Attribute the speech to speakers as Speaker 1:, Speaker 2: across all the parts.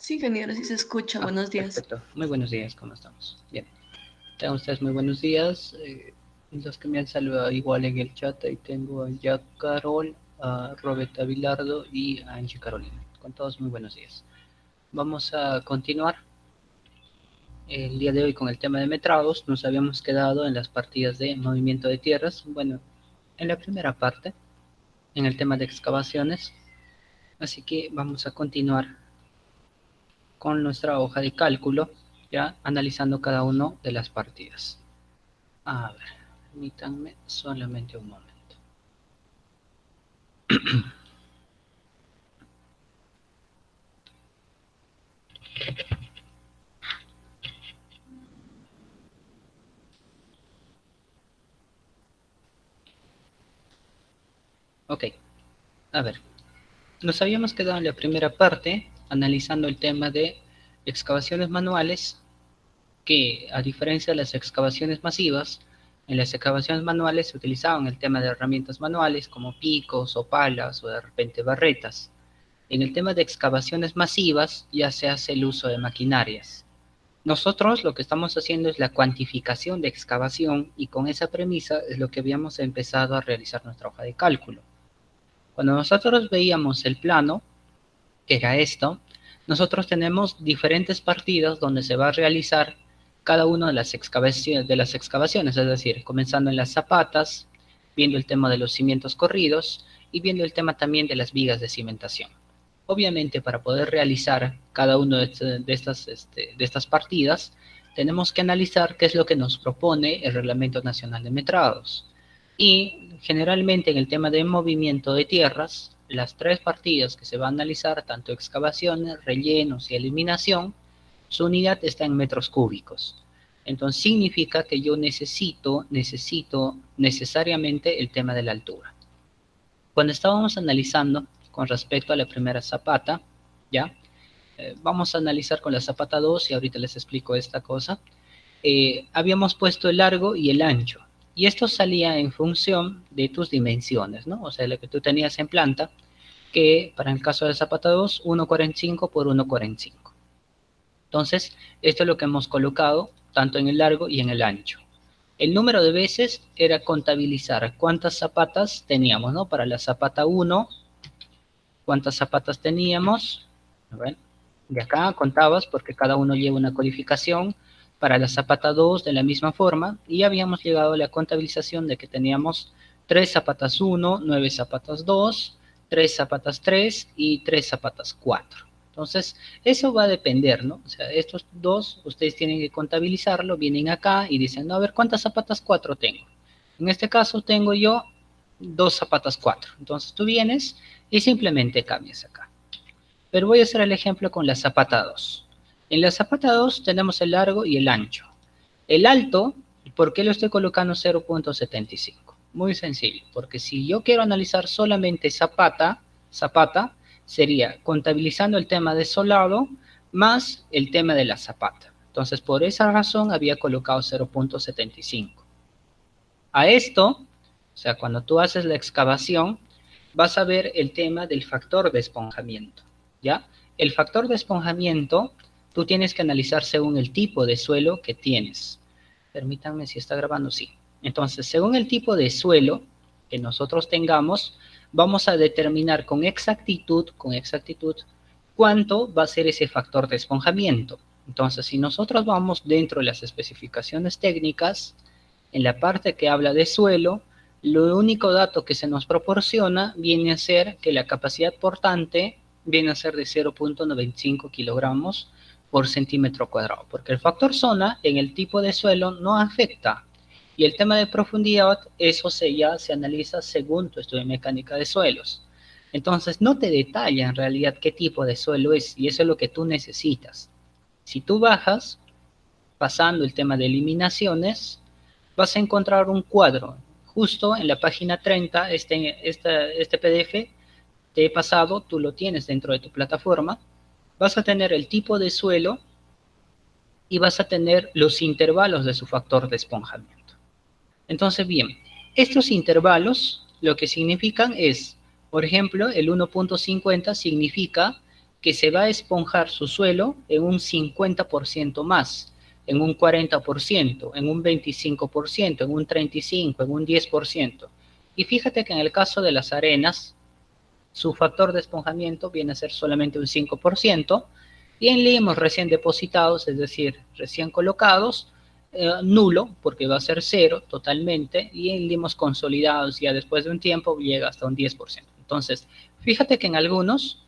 Speaker 1: Sí, ingeniero, sí se escucha. Buenos días.
Speaker 2: Perfecto. Muy buenos días, ¿cómo estamos? Bien. Tengan ustedes muy buenos días. Los que me han saludado igual en el chat, ahí tengo a Jack Carol, a Roberta Vilardo y a Angie Carolina. Con todos muy buenos días. Vamos a continuar el día de hoy con el tema de metrados. Nos habíamos quedado en las partidas de movimiento de tierras. Bueno, en la primera parte, en el tema de excavaciones. Así que vamos a continuar con nuestra hoja de cálculo, ya analizando cada una de las partidas. A ver, permítanme solamente un momento. Ok, a ver, nos habíamos quedado en la primera parte analizando el tema de excavaciones manuales, que a diferencia de las excavaciones masivas, en las excavaciones manuales se utilizaban el tema de herramientas manuales como picos o palas o de repente barretas. En el tema de excavaciones masivas ya se hace el uso de maquinarias. Nosotros lo que estamos haciendo es la cuantificación de excavación y con esa premisa es lo que habíamos empezado a realizar nuestra hoja de cálculo. Cuando nosotros veíamos el plano, que era esto, nosotros tenemos diferentes partidas donde se va a realizar cada una de las excavaciones, es decir, comenzando en las zapatas, viendo el tema de los cimientos corridos y viendo el tema también de las vigas de cimentación. Obviamente, para poder realizar cada una de estas partidas, tenemos que analizar qué es lo que nos propone el Reglamento Nacional de Metrados. Y generalmente en el tema de movimiento de tierras, las tres partidas que se va a analizar, tanto excavaciones, rellenos y eliminación, su unidad está en metros cúbicos. Entonces significa que yo necesito necesariamente el tema de la altura. Cuando estábamos analizando con respecto a la primera zapata, ¿ya? Vamos a analizar con la zapata 2 y ahorita les explico esta cosa. Habíamos puesto el largo y el ancho. Y esto salía en función de tus dimensiones, ¿no? O sea, lo que tú tenías en planta, que para el caso de zapata 2, 1,45 por 1,45. Entonces, esto es lo que hemos colocado tanto en el largo y en el ancho. El número de veces era contabilizar cuántas zapatas teníamos, ¿no? Para la zapata 1, cuántas zapatas teníamos. A ver, de acá contabas porque cada uno lleva una codificación. Para la zapata 2 de la misma forma y habíamos llegado a la contabilización de que teníamos 3 zapatas 1, 9 zapatas 2, 3 zapatas 3 y 3 zapatas 4. Entonces, eso va a depender, ¿no? O sea, estos dos, ustedes tienen que contabilizarlo, vienen acá y dicen, no, a ver, ¿cuántas zapatas 4 tengo? En este caso tengo yo 2 zapatas 4. Entonces tú vienes y simplemente cambias acá. Pero voy a hacer el ejemplo con la zapata 2. En la zapata 2 tenemos el largo y el ancho. El alto, ¿por qué lo estoy colocando 0,75? Muy sencillo, porque si yo quiero analizar solamente zapata, sería contabilizando el tema de solado más el tema de la zapata. Entonces, por esa razón había colocado 0,75. A esto, o sea, cuando tú haces la excavación, vas a ver el tema del factor de esponjamiento, ¿ya? El factor de esponjamiento, tú tienes que analizar según el tipo de suelo que tienes. Permítanme si está grabando, sí. Entonces, según el tipo de suelo que nosotros tengamos, vamos a determinar con exactitud, cuánto va a ser ese factor de esponjamiento. Entonces, si nosotros vamos dentro de las especificaciones técnicas, en la parte que habla de suelo, lo único dato que se nos proporciona viene a ser que la capacidad portante viene a ser de 0,95 kilogramos por centímetro cuadrado, porque el factor zona en el tipo de suelo no afecta. Y el tema de profundidad, eso ya se analiza según tu estudio de mecánica de suelos. Entonces, no te detalla en realidad qué tipo de suelo es, y eso es lo que tú necesitas. Si tú bajas, pasando el tema de eliminaciones, vas a encontrar un cuadro. Justo en la página 30, este PDF te he pasado, tú lo tienes dentro de tu plataforma. Vas a tener el tipo de suelo y vas a tener los intervalos de su factor de esponjamiento. Entonces, bien, estos intervalos lo que significan es, por ejemplo, el 1,50 significa que se va a esponjar su suelo en un 50% más, en un 40%, en un 25%, en un 35%, en un 10%. Y fíjate que en el caso de las arenas, su factor de esponjamiento viene a ser solamente un 5%, y en limos recién depositados, es decir, recién colocados, nulo, porque va a ser cero totalmente, y en limos consolidados ya después de un tiempo llega hasta un 10%. Entonces, fíjate que en algunos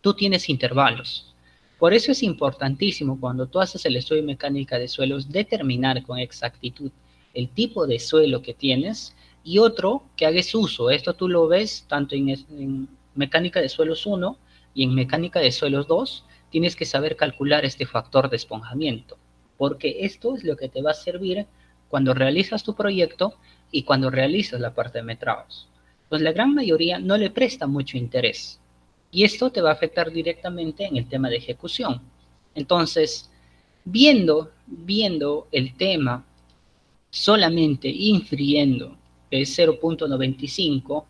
Speaker 2: tú tienes intervalos. Por eso es importantísimo cuando tú haces el estudio de mecánica de suelos determinar con exactitud el tipo de suelo que tienes y otro que hagas uso. Esto tú lo ves tanto en mecánica de suelos 1 y en mecánica de suelos 2. Tienes que saber calcular este factor de esponjamiento, porque esto es lo que te va a servir cuando realizas tu proyecto y cuando realizas la parte de metrados. Pues la gran mayoría no le presta mucho interés. Y esto te va a afectar directamente en el tema de ejecución. Entonces, viendo el tema solamente infiriendo de 0.95,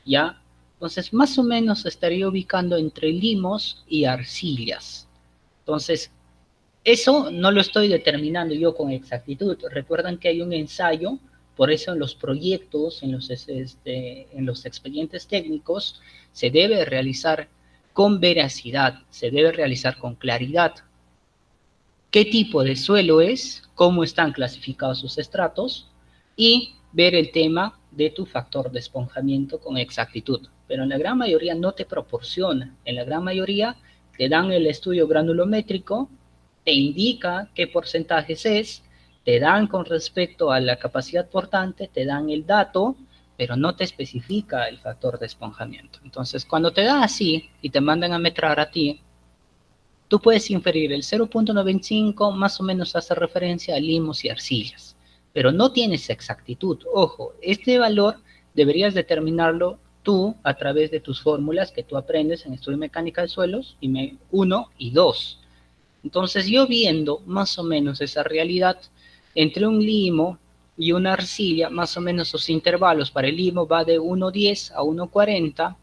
Speaker 2: ¿ya? Entonces, más o menos estaría ubicando entre limos y arcillas. Entonces, eso no lo estoy determinando yo con exactitud. Recuerdan que hay un ensayo, por eso en los proyectos, en los expedientes técnicos, se debe realizar con veracidad, se debe realizar con claridad. ¿Qué tipo de suelo es? ¿Cómo están clasificados sus estratos? Y ver el tema de tu factor de esponjamiento con exactitud. Pero en la gran mayoría no te proporciona. En la gran mayoría te dan el estudio granulométrico, te indica qué porcentajes es, te dan con respecto a la capacidad portante, te dan el dato, pero no te especifica el factor de esponjamiento. Entonces, cuando te da así y te mandan a metrar a ti, tú puedes inferir el 0.95, más o menos hace referencia a limos y arcillas, pero no tienes exactitud. Ojo, este valor deberías determinarlo tú a través de tus fórmulas que tú aprendes en Estudio Mecánica de Suelos, 1 y 2. Entonces yo viendo más o menos esa realidad entre un limo y una arcilla, más o menos sus intervalos para el limo va de 1.10 a 1.40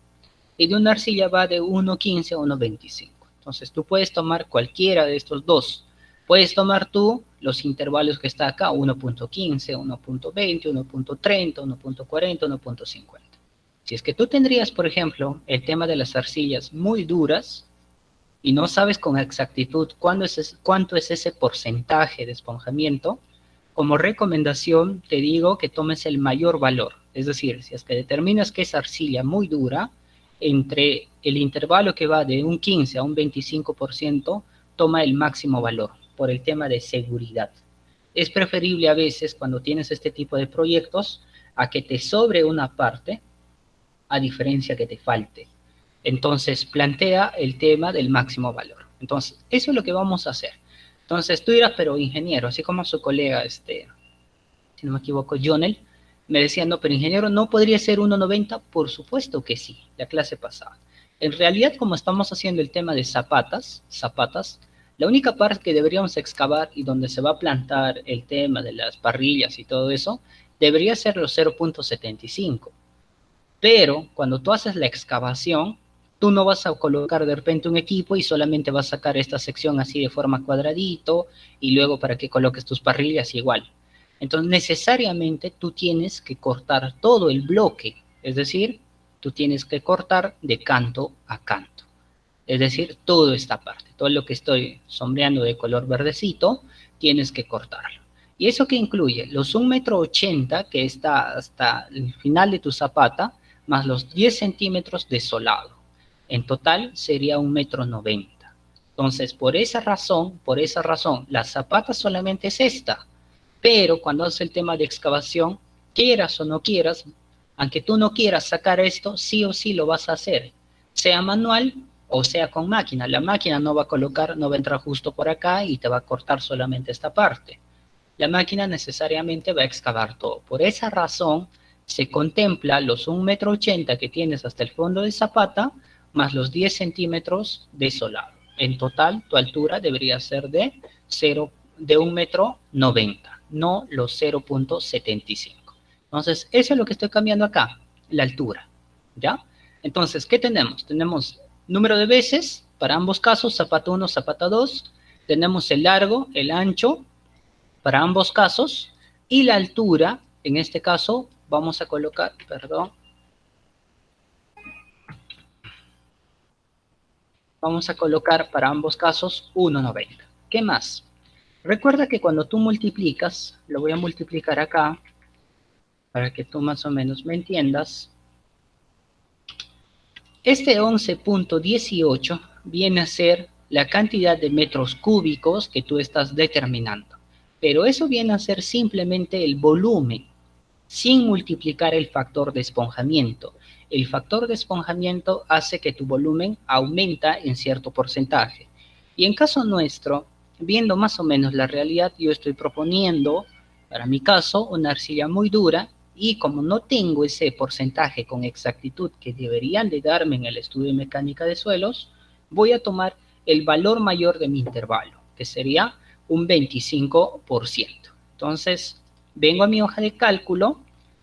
Speaker 2: y de una arcilla va de 1.15 a 1.25. Entonces tú puedes tomar cualquiera de estos dos. Puedes tomar tú los intervalos que está acá, 1.15, 1.20, 1.30, 1.40, 1.50. Si es que tú tendrías, por ejemplo, el tema de las arcillas muy duras, y no sabes con exactitud cuánto es ese porcentaje de esponjamiento, como recomendación te digo que tomes el mayor valor. Es decir, si es que determinas que es arcilla muy dura, entre el intervalo que va de un 15 a un 25%, toma el máximo valor por el tema de seguridad. Es preferible a veces cuando tienes este tipo de proyectos a que te sobre una parte a diferencia que te falte. Entonces, plantea el tema del máximo valor. Entonces, eso es lo que vamos a hacer. Entonces, tú dirás, pero ingeniero, así como su colega, si no me equivoco, Jonel, me decía, no, pero ingeniero, ¿no podría ser 1.90? Por supuesto que sí, la clase pasada. En realidad, como estamos haciendo el tema de zapatas, la única parte que deberíamos excavar y donde se va a plantar el tema de las parrillas y todo eso, debería ser los 0.75. Pero cuando tú haces la excavación, tú no vas a colocar de repente un equipo y solamente vas a sacar esta sección así de forma cuadradito y luego para que coloques tus parrillas igual. Entonces necesariamente tú tienes que cortar todo el bloque, es decir, tú tienes que cortar de canto a canto. Es decir, toda esta parte, todo lo que estoy sombreando de color verdecito, tienes que cortarlo. ¿Y eso qué incluye? Los 1,80 m que está hasta el final de tu zapata, más los 10 centímetros de solado. En total sería 1,90 m. Entonces, por esa razón, la zapata solamente es esta. Pero cuando haces el tema de excavación, quieras o no quieras, aunque tú no quieras sacar esto, sí o sí lo vas a hacer. Sea manual o sea con máquina. La máquina no va a colocar, no va a entrar justo por acá y te va a cortar solamente esta parte. La máquina necesariamente va a excavar todo. Por esa razón, se contempla los 1,80 m que tienes hasta el fondo de zapata, más los 10 centímetros de solado. En total, tu altura debería ser de 1,90 m, no los 0.75. Entonces, eso es lo que estoy cambiando acá, la altura, ¿ya? Entonces, ¿qué tenemos? Tenemos número de veces Para ambos casos, zapata 1, zapata 2, tenemos el largo, el ancho, para ambos casos, y la altura, en este caso, vamos a colocar, perdón, vamos a colocar para ambos casos 1,90. ¿Qué más? Recuerda que cuando tú multiplicas, lo voy a multiplicar acá, para que tú más o menos me entiendas. Este 11.18 viene a ser la cantidad de metros cúbicos que tú estás determinando. Pero eso viene a ser simplemente el volumen, sin multiplicar el factor de esponjamiento. El factor de esponjamiento hace que tu volumen aumenta en cierto porcentaje. Y en caso nuestro, viendo más o menos la realidad, yo estoy proponiendo, para mi caso, una arcilla muy dura, y como no tengo ese porcentaje con exactitud que deberían de darme en el estudio de mecánica de suelos, voy a tomar el valor mayor de mi intervalo, que sería un 25%. Entonces, vengo a mi hoja de cálculo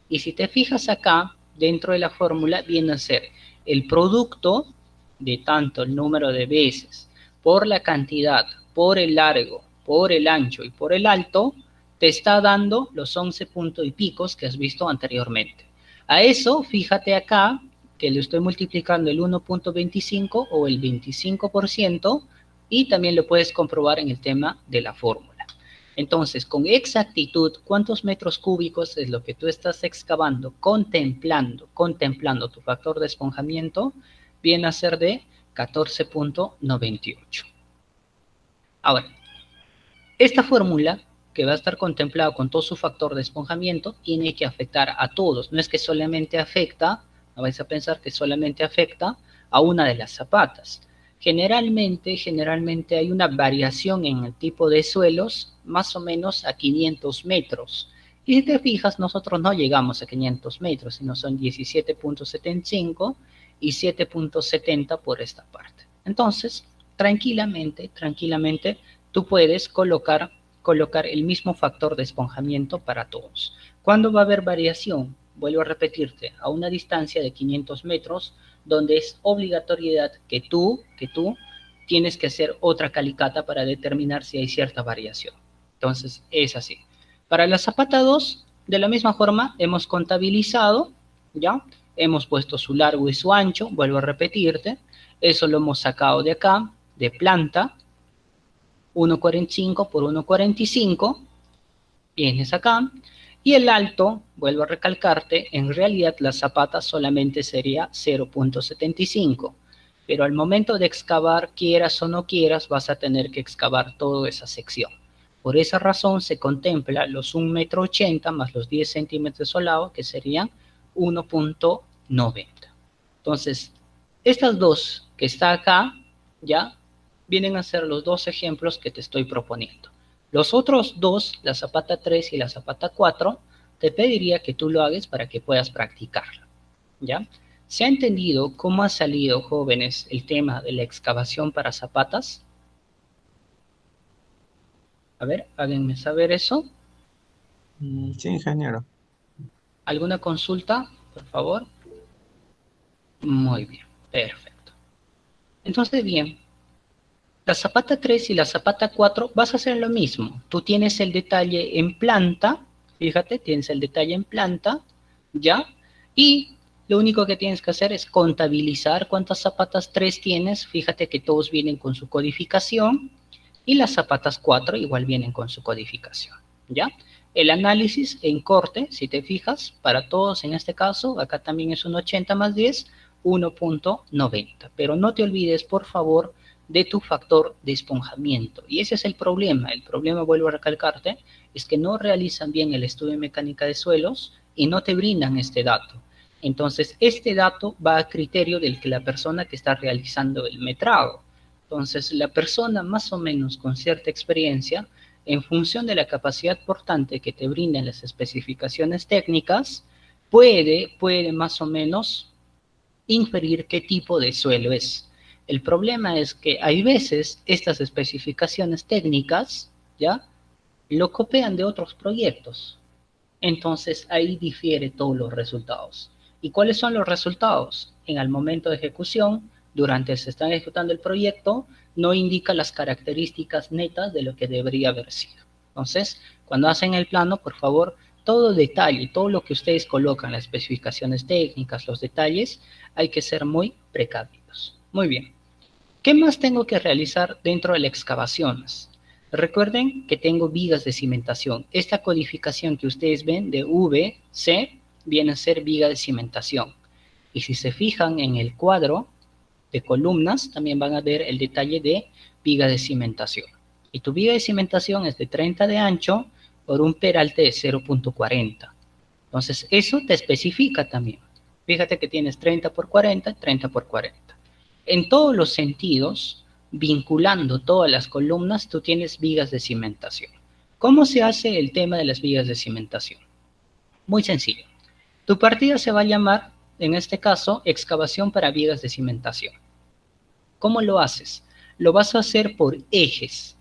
Speaker 2: y si te fijas acá, dentro de la fórmula viene a ser el producto de tanto el número de veces por la cantidad, por el largo, por el ancho y por el alto, te está dando los 11 puntos y picos que has visto anteriormente. A eso, fíjate acá que le estoy multiplicando el 1.25 o el 25% y también lo puedes comprobar en el tema de la fórmula. Entonces, con exactitud, ¿cuántos metros cúbicos es lo que tú estás excavando, contemplando tu factor de esponjamiento? Viene a ser de 14.98. Ahora, esta fórmula que va a estar contemplado con todo su factor de esponjamiento, tiene que afectar a todos. No es que solamente afecta, no vais a pensar que solamente afecta a una de las zapatas. Generalmente hay una variación en el tipo de suelos, más o menos a 500 metros. Y si te fijas, nosotros no llegamos a 500 metros, sino son 17.75 y 7.70 por esta parte. Entonces, tranquilamente, tú puedes colocar el mismo factor de esponjamiento para todos. ¿Cuándo va a haber variación? Vuelvo a repetirte, a una distancia de 500 metros, donde es obligatoriedad que tú tienes que hacer otra calicata para determinar si hay cierta variación. Entonces, es así. Para la zapata 2, de la misma forma, hemos contabilizado, ¿ya? Hemos puesto su largo y su ancho, vuelvo a repetirte, eso lo hemos sacado de acá, de planta, 1.45 por 1.45, vienes acá, y el alto, vuelvo a recalcarte, en realidad la zapata solamente sería 0.75, pero al momento de excavar, quieras o no quieras, vas a tener que excavar toda esa sección. Por esa razón se contempla los 1,80 m más los 10 centímetros solados, que serían 1.90. Entonces, estas dos que está acá, ya, vienen a ser los dos ejemplos que te estoy proponiendo. Los otros dos, la zapata 3 y la zapata 4, te pediría que tú lo hagas para que puedas practicarlo, ¿ya? ¿Se ha entendido cómo ha salido, jóvenes, el tema de la excavación para zapatas? A ver, háganme saber eso.
Speaker 3: Sí, ingeniero.
Speaker 2: ¿Alguna consulta, por favor? Muy bien, perfecto. Entonces, bien, la zapata 3 y la zapata 4 vas a hacer lo mismo. Tú tienes el detalle en planta, fíjate, tienes el detalle en planta, ¿ya? Y lo único que tienes que hacer es contabilizar cuántas zapatas 3 tienes. Fíjate que todos vienen con su codificación y las zapatas 4 igual vienen con su codificación, ¿ya? El análisis en corte, si te fijas, para todos en este caso, acá también es un 80 más 10, 1.90. Pero no te olvides, por favor, de tu factor de esponjamiento. Y ese es el problema. El problema, vuelvo a recalcarte, es que no realizan bien el estudio de mecánica de suelos y no te brindan este dato. Entonces, este dato va a criterio del que la persona que está realizando el metrado. Entonces, la persona más o menos con cierta experiencia, en función de la capacidad portante que te brindan las especificaciones técnicas, puede más o menos inferir qué tipo de suelo es. El problema es que hay veces estas especificaciones técnicas, ¿ya?, lo copian de otros proyectos. Entonces ahí difiere todos los resultados. ¿Y cuáles son los resultados? En el momento de ejecución durante se está ejecutando el proyecto, no indica las características netas de lo que debería haber sido. Entonces, cuando hacen el plano, por favor, todo detalle, todo lo que ustedes colocan, las especificaciones técnicas, los detalles, hay que ser muy precavidos. Muy bien. ¿Qué más tengo que realizar dentro de las excavaciones? Recuerden que tengo vigas de cimentación. Esta codificación que ustedes ven de VC viene a ser viga de cimentación. Y si se fijan en el cuadro de columnas, también van a ver el detalle de viga de cimentación. Y tu viga de cimentación es de 30 de ancho por un peralte de 0.40. Entonces, eso te especifica también. Fíjate que tienes 30 por 40, 30 por 40. En todos los sentidos, vinculando todas las columnas, tú tienes vigas de cimentación. ¿Cómo se hace el tema de las vigas de cimentación? Muy sencillo. Tu partida se va a llamar, en este caso, excavación para vigas de cimentación. ¿Cómo lo haces? Lo vas a hacer por ejes.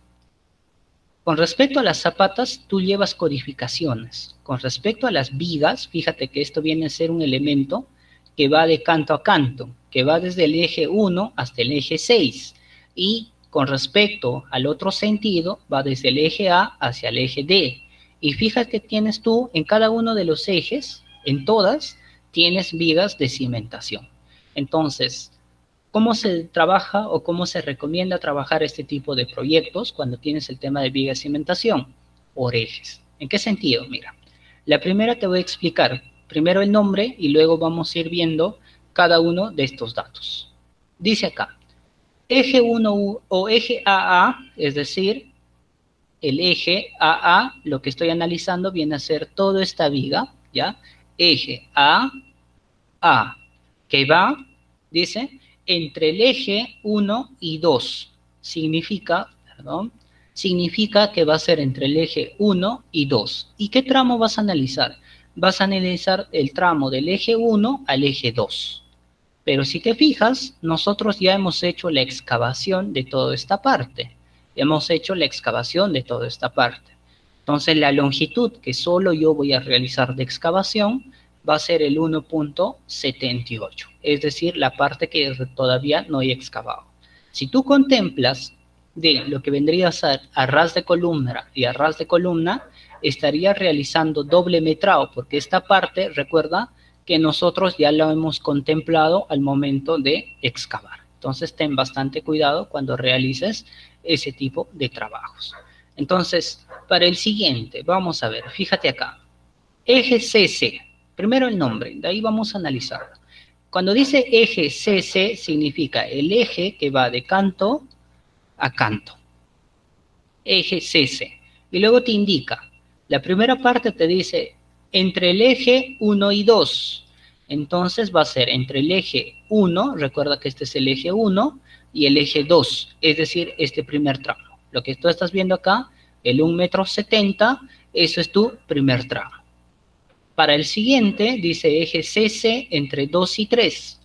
Speaker 2: Con respecto a las zapatas, tú llevas codificaciones. Con respecto a las vigas, fíjate que esto viene a ser un elemento que va de canto a canto, que va desde el eje 1 hasta el eje 6. Y con respecto al otro sentido, va desde el eje A hacia el eje D. Y fíjate que tienes tú en cada uno de los ejes, en todas, tienes vigas de cimentación. Entonces, ¿cómo se trabaja o cómo se recomienda trabajar este tipo de proyectos cuando tienes el tema de viga de cimentación? Por ejes. ¿En qué sentido? Mira, la primera te voy a explicar. Primero el nombre y luego vamos a ir viendo cada uno de estos datos. Dice acá, eje 1 o eje AA, es decir, el eje AA, lo que estoy analizando viene a ser toda esta viga, ¿ya? Eje A, que va, dice, entre el eje 1 y 2. Significa que va a ser entre el eje 1 y 2. ¿Y qué tramo vas a analizar? Vas a analizar el tramo del eje 1 al eje 2. Pero si te fijas, nosotros ya hemos hecho la excavación de toda esta parte. Entonces, la longitud que solo yo voy a realizar de excavación va a ser el 1.78, es decir, la parte que todavía no he excavado. Si tú contemplas de lo que vendría a ser a ras de columna y a ras de columna, estaría realizando doble metrado, porque esta parte, recuerda que nosotros ya lo hemos contemplado al momento de excavar. Entonces, ten bastante cuidado cuando realices ese tipo de trabajos. Entonces, para el siguiente, vamos a ver, fíjate acá, eje CC, primero el nombre, de ahí vamos a analizarlo. Cuando dice eje CC, significa el eje que va de canto a canto. Eje CC. Y luego te indica, la primera parte te dice entre el eje 1 y 2. Entonces va a ser entre el eje 1, recuerda que este es el eje 1, y el eje 2, es decir, este primer tramo. Lo que tú estás viendo acá, el 1,70 m, eso es tu primer tramo. Para el siguiente, dice eje CC entre 2 y 3.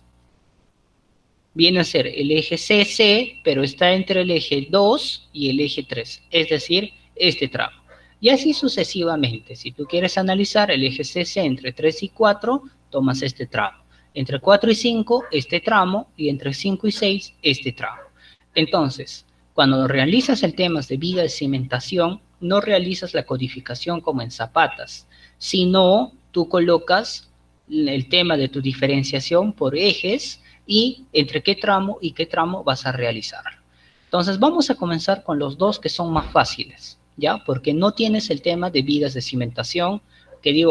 Speaker 2: Viene a ser el eje CC, pero está entre el eje 2 y el eje 3, es decir, este tramo. Y así sucesivamente. Si tú quieres analizar el eje CC entre 3 y 4, tomas este tramo. Entre 4 y 5, este tramo, y entre 5 y 6, este tramo. Entonces, cuando realizas el tema de viga de cimentación, no realizas la codificación como en zapatas, sino tú colocas el tema de tu diferenciación por ejes y entre qué tramo y qué tramo vas a realizar. Entonces, vamos a comenzar con los dos que son más fáciles, ¿ya? Porque no tienes el tema de vigas de cimentación,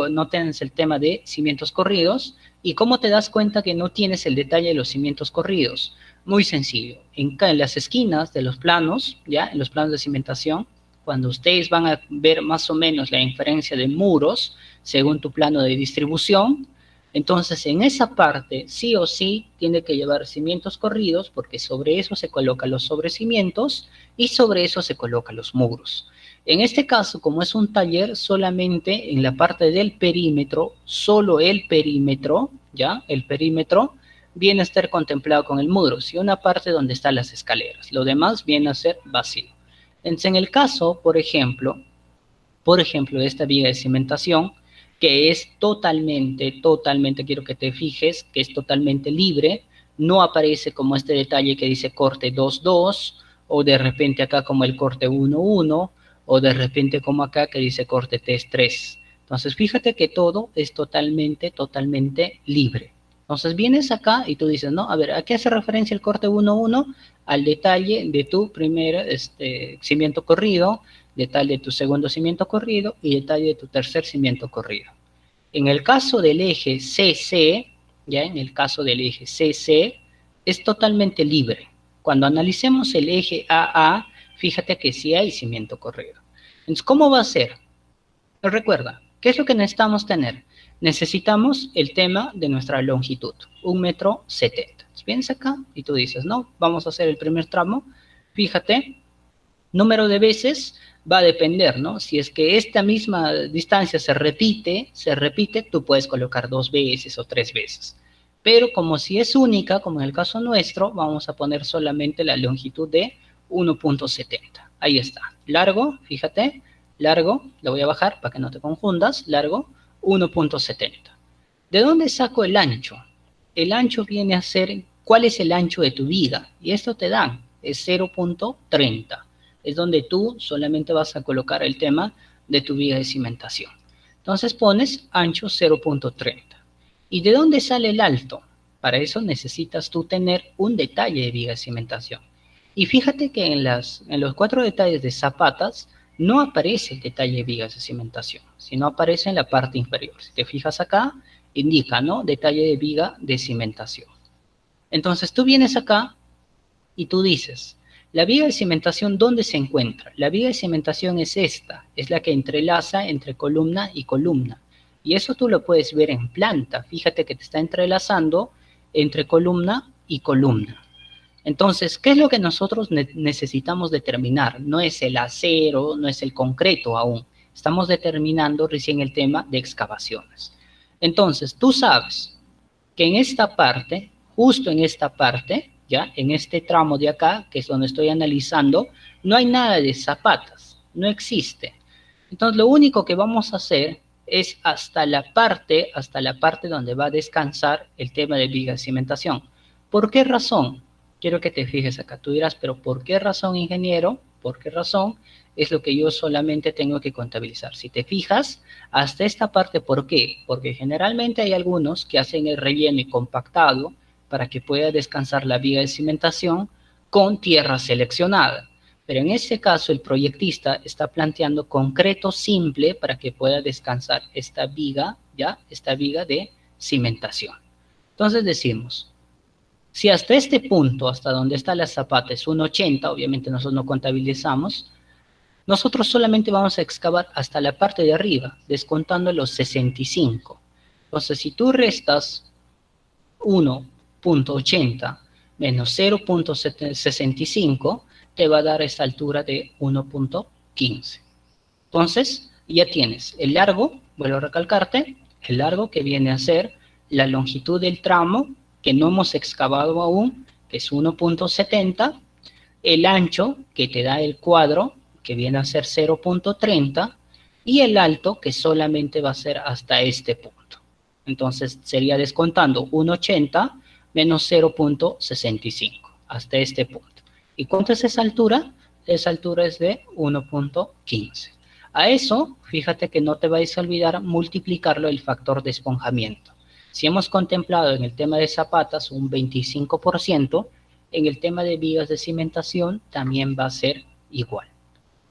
Speaker 2: no tienes el tema de cimientos corridos. ¿Y cómo te das cuenta que no tienes el detalle de los cimientos corridos? Muy sencillo. En las esquinas de los planos, ¿ya? En los planos de cimentación, cuando ustedes van a ver más o menos la inferencia de muros, según tu plano de distribución, entonces en esa parte sí o sí tiene que llevar cimientos corridos, porque sobre eso se colocan los sobrecimientos y sobre eso se colocan los muros. En este caso, como es un taller, solamente en la parte del perímetro, solo el perímetro, ¿ya? El perímetro viene a estar contemplado con el muro, y una parte donde están las escaleras. Lo demás viene a ser vacío. Entonces, en el caso, por ejemplo, de esta viga de cimentación, que es totalmente, quiero que te fijes, que es totalmente libre, no aparece como este detalle que dice corte 2.2, o de repente acá como el corte 1.1, o de repente como acá que dice corte 3.3. Entonces, fíjate que todo es totalmente libre. Entonces, vienes acá y tú dices, no, a ver, ¿a qué hace referencia el corte 1.1? Al detalle de tu primer cimiento corrido, detalle de tu segundo cimiento corrido y detalle de tu tercer cimiento corrido. En el caso del eje CC, ya en el caso del eje CC, es totalmente libre. Cuando analicemos el eje AA, fíjate que sí hay cimiento corrido. Entonces, ¿cómo va a ser? Recuerda, ¿qué es lo que necesitamos tener? Necesitamos el tema de nuestra longitud, 1,70 m. Vienes acá y tú dices, no, vamos a hacer el primer tramo. Fíjate, número de veces va a depender, ¿no? Si es que esta misma distancia se repite, tú puedes colocar 2 veces o 3 veces. Pero como si es única, como en el caso nuestro, vamos a poner solamente la longitud de 1,70. Ahí está. Largo, fíjate, largo, lo voy a bajar para que no te confundas, largo, 1,70. ¿De dónde saco el ancho? El ancho viene a ser, ¿cuál es el ancho de tu viga? Y esto te dan, es 0,30. Es donde tú solamente vas a colocar el tema de tu viga de cimentación. Entonces pones ancho 0,30. ¿Y de dónde sale el alto? Para eso necesitas tú tener un detalle de viga de cimentación. Y fíjate que en los 4 detalles de zapatas no aparece el detalle de vigas de cimentación, sino aparece en la parte inferior. Si te fijas acá, indica, ¿no? Detalle de viga de cimentación. Entonces tú vienes acá y tú dices, ¿la viga de cimentación dónde se encuentra? La viga de cimentación es esta, es la que entrelaza entre columna y columna. Y eso tú lo puedes ver en planta. Fíjate que te está entrelazando entre columna y columna. Entonces, ¿qué es lo que nosotros necesitamos determinar? No es el acero, no es el concreto aún. Estamos determinando recién el tema de excavaciones. Entonces, tú sabes que en esta parte, justo en esta parte, ya, en este tramo de acá, que es donde estoy analizando, no hay nada de zapatas, no existe. Entonces, lo único que vamos a hacer es hasta la parte donde va a descansar el tema de viga de cimentación. ¿Por qué razón? Quiero que te fijes acá. Tú dirás, pero ¿por qué razón, ingeniero? ¿Por qué razón? Es lo que yo solamente tengo que contabilizar. Si te fijas, hasta esta parte, ¿por qué? Porque generalmente hay algunos que hacen el relleno y compactado para que pueda descansar la viga de cimentación con tierra seleccionada. Pero en este caso, el proyectista está planteando concreto simple para que pueda descansar esta viga, ¿ya? Esta viga de cimentación. Entonces decimos, si hasta este punto, hasta donde está la zapata, es 1,80, obviamente nosotros no contabilizamos, nosotros solamente vamos a excavar hasta la parte de arriba, descontando los 65. Entonces, si tú restas 1,80 menos 0,65, te va a dar esta altura de 1,15. Entonces, ya tienes el largo, vuelvo a recalcarte, el largo que viene a ser la longitud del tramo que no hemos excavado aún, que es 1,70, el ancho que te da el cuadro, que viene a ser 0,30, y el alto que solamente va a ser hasta este punto. Entonces sería descontando 1,80 menos 0,65, hasta este punto. ¿Y cuánto es esa altura? Esa altura es de 1,15. A eso, fíjate que no te vais a olvidar multiplicarlo el factor de esponjamiento. Si hemos contemplado en el tema de zapatas un 25%, en el tema de vigas de cimentación también va a ser igual.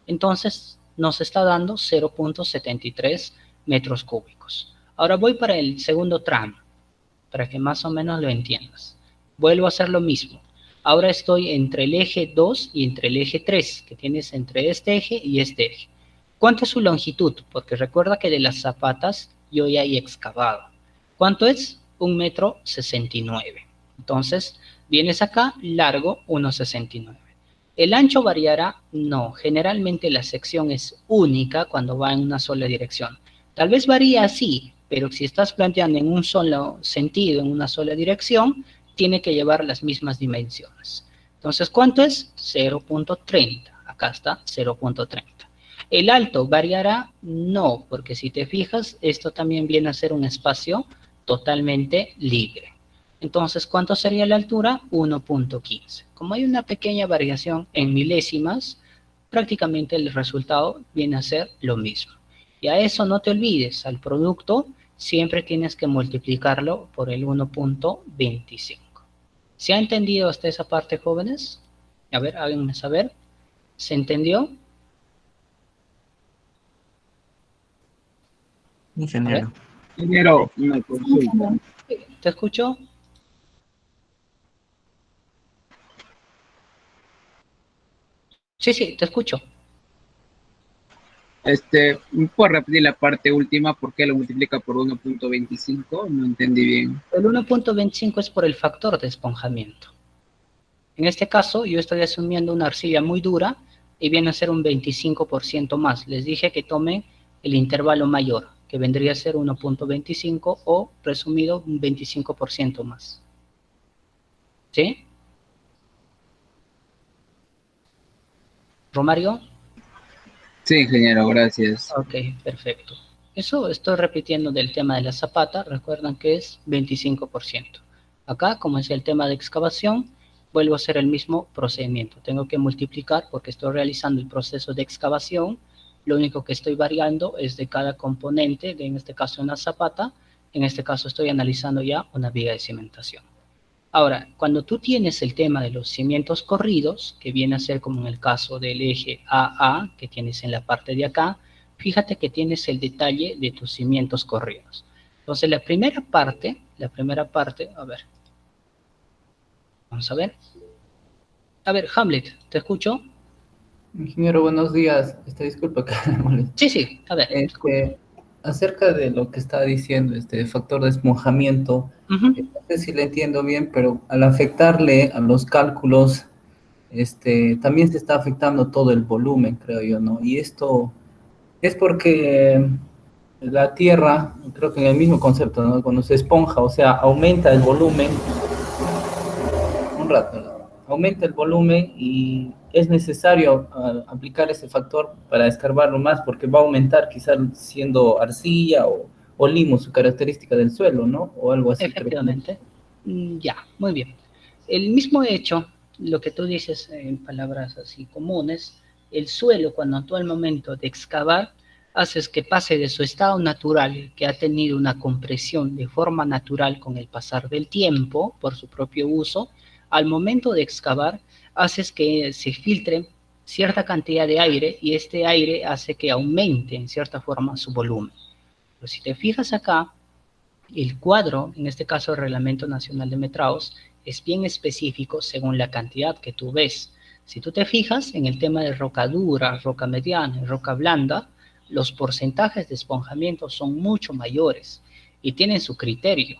Speaker 2: Entonces, nos está dando 0,73 metros cúbicos. Ahora voy para el segundo tramo, para que más o menos lo entiendas. Vuelvo a hacer lo mismo. Ahora estoy entre el eje 2 y entre el eje 3, que tienes entre este eje y este eje. ¿Cuánto es su longitud? Porque recuerda que de las zapatas yo ya he excavado. ¿Cuánto es? 1,69 m. Entonces, vienes acá, largo, 1,69. ¿El ancho variará? No. Generalmente la sección es única cuando va en una sola dirección. Tal vez varía así, pero si estás planteando en un solo sentido, en una sola dirección, tiene que llevar las mismas dimensiones. Entonces, ¿cuánto es? 0,30. Acá está, 0,30. ¿El alto variará? No, porque si te fijas, esto también viene a ser un espacio totalmente libre. Entonces, ¿cuánto sería la altura? 1.15. Como hay una pequeña variación en milésimas, prácticamente el resultado viene a ser lo mismo. Y a eso no te olvides, al producto siempre tienes que multiplicarlo por el 1.25. ¿Se ha entendido hasta esa parte, jóvenes? A ver, háganme saber. ¿Se entendió? A ver,
Speaker 3: Ingeniero.
Speaker 4: Ingeniero, una consulta.
Speaker 2: ¿te escucho? Sí, sí, te escucho.
Speaker 4: ¿Puedo repetir la parte última? ¿Por qué lo multiplica por 1.25? No entendí bien.
Speaker 2: El 1.25 es por el factor de esponjamiento. En este caso, yo estoy asumiendo una arcilla muy dura y viene a ser un 25% más. Les dije que tomen el intervalo mayor, que vendría a ser 1.25 o, resumido, un 25% más. ¿Sí? ¿Romario?
Speaker 4: Sí, ingeniero, gracias.
Speaker 2: Ok, perfecto. Eso estoy repitiendo del tema de la zapata, recuerdan que es 25%. Acá, como es el tema de excavación, vuelvo a hacer el mismo procedimiento. Tengo que multiplicar porque estoy realizando el proceso de excavación. Lo único que estoy variando es de cada componente, en este caso una zapata, en este caso estoy analizando ya una viga de cimentación. Ahora, cuando tú tienes el tema de los cimientos corridos, que viene a ser como en el caso del eje AA, que tienes en la parte de acá, fíjate que tienes el detalle de tus cimientos corridos. Entonces, la primera parte, a ver, vamos a ver. A ver, Hamlet, ¿te escucho?
Speaker 5: Ingeniero, buenos días. Disculpa que me moleste.
Speaker 2: Sí, sí, a ver, te escucho.
Speaker 5: Acerca de lo que está diciendo, factor de esponjamiento,
Speaker 2: Ujú.
Speaker 5: no sé si le entiendo bien, pero al afectarle a los cálculos, también se está afectando todo el volumen, creo yo, ¿no? Y esto es porque la tierra, creo que en el mismo concepto, ¿no? Cuando se esponja, o sea, aumenta el volumen un rato, aumenta el volumen y es necesario aplicar ese factor para escarbarlo más porque va a aumentar quizás siendo arcilla o limo, su característica del suelo, ¿no? O algo así, creo.
Speaker 2: Efectivamente. Ya, muy bien. El mismo hecho, lo que tú dices en palabras así comunes, el suelo cuando tú al momento de excavar haces que pase de su estado natural, que ha tenido una compresión de forma natural con el pasar del tiempo por su propio uso, al momento de excavar haces que se filtre cierta cantidad de aire y este aire hace que aumente en cierta forma su volumen. Pero si te fijas acá, el cuadro, en este caso el Reglamento Nacional de Metrados, es bien específico según la cantidad que tú ves. Si tú te fijas en el tema de roca dura, roca mediana y roca blanda, los porcentajes de esponjamiento son mucho mayores y tienen su criterio.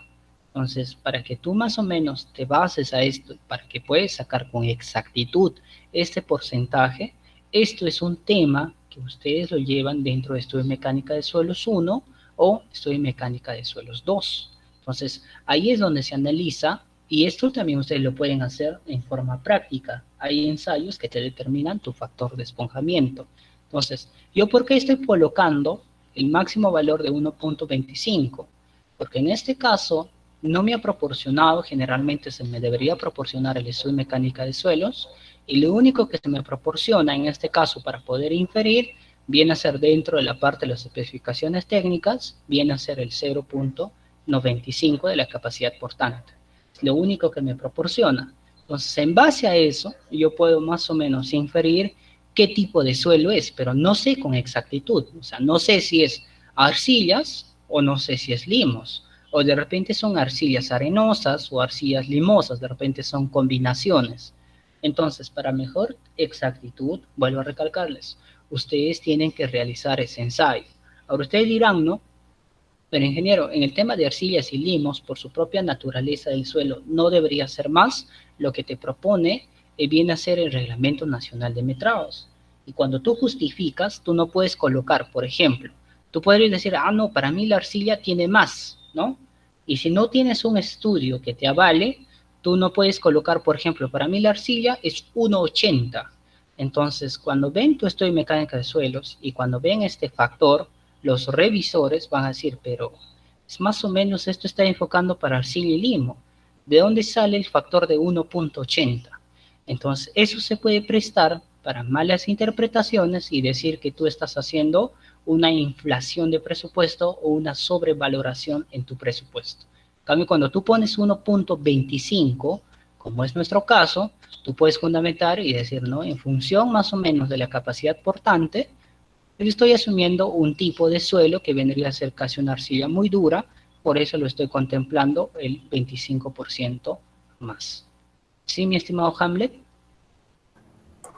Speaker 2: Entonces, para que tú más o menos te bases a esto, para que puedas sacar con exactitud este porcentaje, esto es un tema que ustedes lo llevan dentro de Estudio de Mecánica de Suelos 1 o Estudio de Mecánica de Suelos 2. Entonces, ahí es donde se analiza y esto también ustedes lo pueden hacer en forma práctica. Hay ensayos que te determinan tu factor de esponjamiento. Entonces, ¿yo por qué estoy colocando el máximo valor de 1.25? Porque en este caso no me ha proporcionado, generalmente se me debería proporcionar el estudio de mecánica de suelos, y lo único que se me proporciona en este caso para poder inferir viene a ser dentro de la parte de las especificaciones técnicas, viene a ser el 0.95 de la capacidad portante. Es lo único que me proporciona. Entonces, en base a eso, yo puedo más o menos inferir qué tipo de suelo es, pero no sé con exactitud. O sea, no sé si es arcillas o no sé si es limos. O de repente son arcillas arenosas o arcillas limosas, de repente son combinaciones. Entonces, para mejor exactitud, vuelvo a recalcarles, ustedes tienen que realizar ese ensayo. Ahora ustedes dirán, ¿no? Pero ingeniero, en el tema de arcillas y limos, por su propia naturaleza del suelo, no debería ser más. Lo que te propone viene a ser el Reglamento Nacional de Metrados. Y cuando tú justificas, tú no puedes colocar, por ejemplo, tú podrías decir, ah, no, para mí la arcilla tiene más, ¿no? Y si no tienes un estudio que te avale, tú no puedes colocar, por ejemplo, para mí la arcilla es 1.80. Entonces, cuando ven tu estudio de mecánica de suelos y cuando ven este factor, los revisores van a decir, pero es más o menos esto está enfocando para arcilla y limo. ¿De dónde sale el factor de 1.80? Entonces, eso se puede prestar para malas interpretaciones y decir que tú estás haciendo una inflación de presupuesto o una sobrevaloración en tu presupuesto. En cambio, cuando tú pones 1.25, como es nuestro caso, tú puedes fundamentar y decir, ¿no? En función más o menos de la capacidad portante, yo estoy asumiendo un tipo de suelo que vendría a ser casi una arcilla muy dura, por eso lo estoy contemplando el 25% más. ¿Sí, mi estimado Hamlet?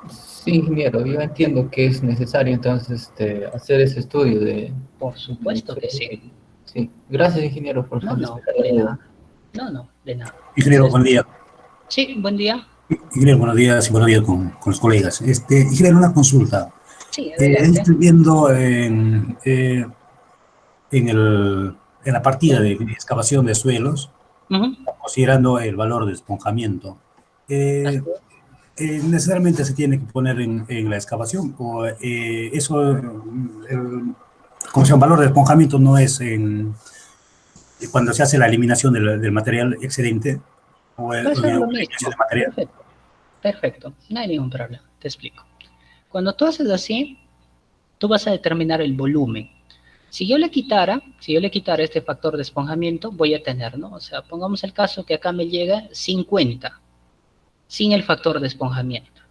Speaker 5: Sí, ingeniero, yo entiendo que es necesario entonces hacer ese estudio de...
Speaker 2: Por supuesto que sí.
Speaker 5: Sí, gracias, ingeniero, por
Speaker 2: No, no,
Speaker 5: despejar la
Speaker 2: de
Speaker 5: duda.
Speaker 2: nada. No, no, de nada.
Speaker 6: Ingeniero, buen día.
Speaker 2: Sí, buen día.
Speaker 6: Ingeniero, buenos días y buenos días con los colegas. Ingeniero, una consulta.
Speaker 2: Sí, adelante.
Speaker 6: Estoy viendo en la partida de excavación de suelos, considerando el valor de esponjamiento. ¿Necesariamente se tiene que poner en la excavación? ¿O eso, como sea, un valor de esponjamiento no es cuando se hace la eliminación del material excedente? ¿O
Speaker 2: Va a ser lo mismo.
Speaker 6: eliminación de material?
Speaker 2: Perfecto. Perfecto, no hay ningún problema, te explico. Cuando tú haces así, tú vas a determinar el volumen. Si yo le quitara este factor de esponjamiento, voy a tener, ¿no? O sea, pongamos el caso que acá me llega 50, sin el factor de esponjamiento.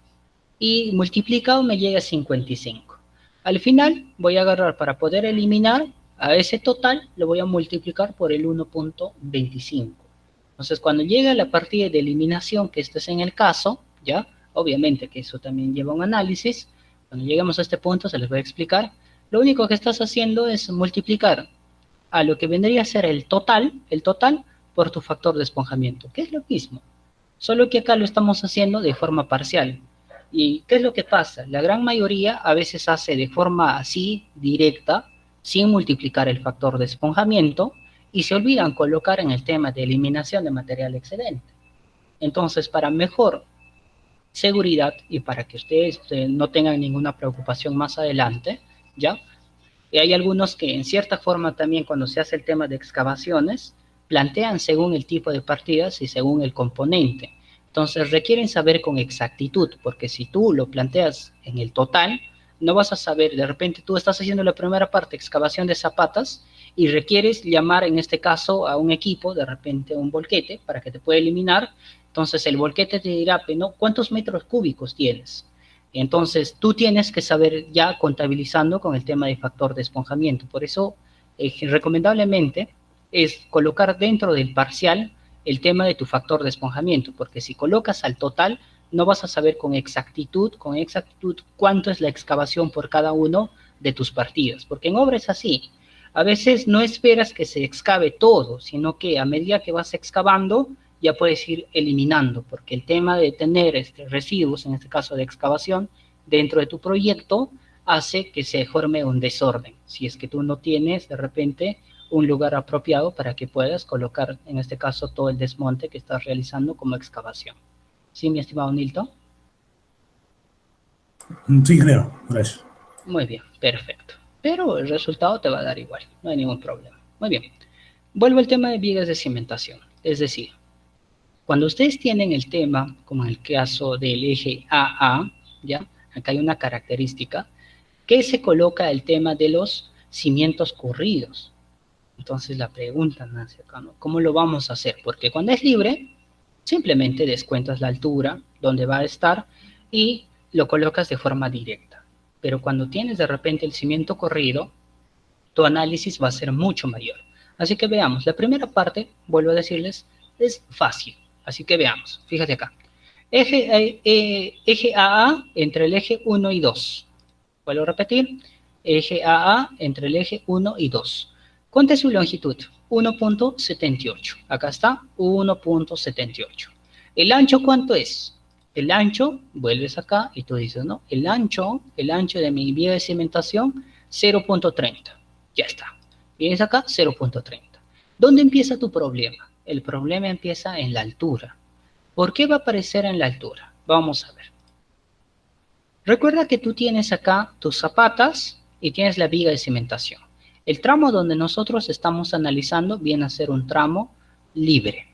Speaker 2: Y multiplicado me llega 55. Al final, voy a agarrar para poder eliminar a ese total, lo voy a multiplicar por el 1.25. Entonces, cuando llega la partida de eliminación, que este es en el caso, ¿ya? Obviamente que eso también lleva un análisis. Cuando lleguemos a este punto se les voy a explicar. Lo único que estás haciendo es multiplicar a lo que vendría a ser el total por tu factor de esponjamiento, que es lo mismo. Solo que acá lo estamos haciendo de forma parcial. ¿Y qué es lo que pasa? La gran mayoría a veces hace de forma así, directa, sin multiplicar el factor de esponjamiento, y se olvidan colocar en el tema de eliminación de material excedente. Entonces, para mejor seguridad y para que ustedes no tengan ninguna preocupación más adelante, ¿ya? Y hay algunos que en cierta forma también cuando se hace el tema de excavaciones, plantean según el tipo de partidas y según el componente. Entonces requieren saber con exactitud, porque si tú lo planteas en el total, no vas a saber, de repente tú estás haciendo la primera parte, excavación de zapatas, y requieres llamar en este caso a un equipo, de repente un volquete, para que te pueda eliminar. Entonces el volquete te dirá, ¿no? ¿Cuántos metros cúbicos tienes? Entonces tú tienes que saber ya contabilizando con el tema de factor de esponjamiento. Por eso, recomendablemente, es colocar dentro del parcial el tema de tu factor de esponjamiento, porque si colocas al total, no vas a saber con exactitud cuánto es la excavación por cada uno de tus partidas, porque en obra es así. A veces no esperas que se excave todo, sino que a medida que vas excavando, ya puedes ir eliminando, porque el tema de tener residuos, en este caso de excavación, dentro de tu proyecto, hace que se forme un desorden, si es que tú no tienes de repente un lugar apropiado para que puedas colocar, en este caso, todo el desmonte que estás realizando como excavación. ¿Sí, mi estimado Nilton?
Speaker 6: Sí, ingeniero, gracias.
Speaker 2: Muy bien, perfecto. Pero el resultado te va a dar igual, no hay ningún problema. Muy bien. Vuelvo al tema de vigas de cimentación. Es decir, cuando ustedes tienen el tema, como en el caso del eje AA, ¿ya? Acá hay una característica, que se coloca el tema de los cimientos corridos. Entonces la pregunta nace acá, ¿no? ¿Cómo lo vamos a hacer? Porque cuando es libre, simplemente descuentas la altura donde va a estar y lo colocas de forma directa. Pero cuando tienes de repente el cimiento corrido, tu análisis va a ser mucho mayor. Así que veamos, la primera parte, vuelvo a decirles, es fácil. Así que veamos, fíjate acá. Eje AA entre el eje 1 y 2. Vuelvo a repetir, eje AA entre el eje 1 y 2. ¿Cuánta es su longitud? 1.78. Acá está, 1.78. ¿El ancho cuánto es? El ancho, vuelves acá y tú dices, ¿no? El ancho de mi viga de cimentación, 0.30. Ya está. Vienes acá, 0.30. ¿Dónde empieza tu problema? El problema empieza en la altura. ¿Por qué va a aparecer en la altura? Vamos a ver. Recuerda que tú tienes acá tus zapatas y tienes la viga de cimentación. El tramo donde nosotros estamos analizando viene a ser un tramo libre.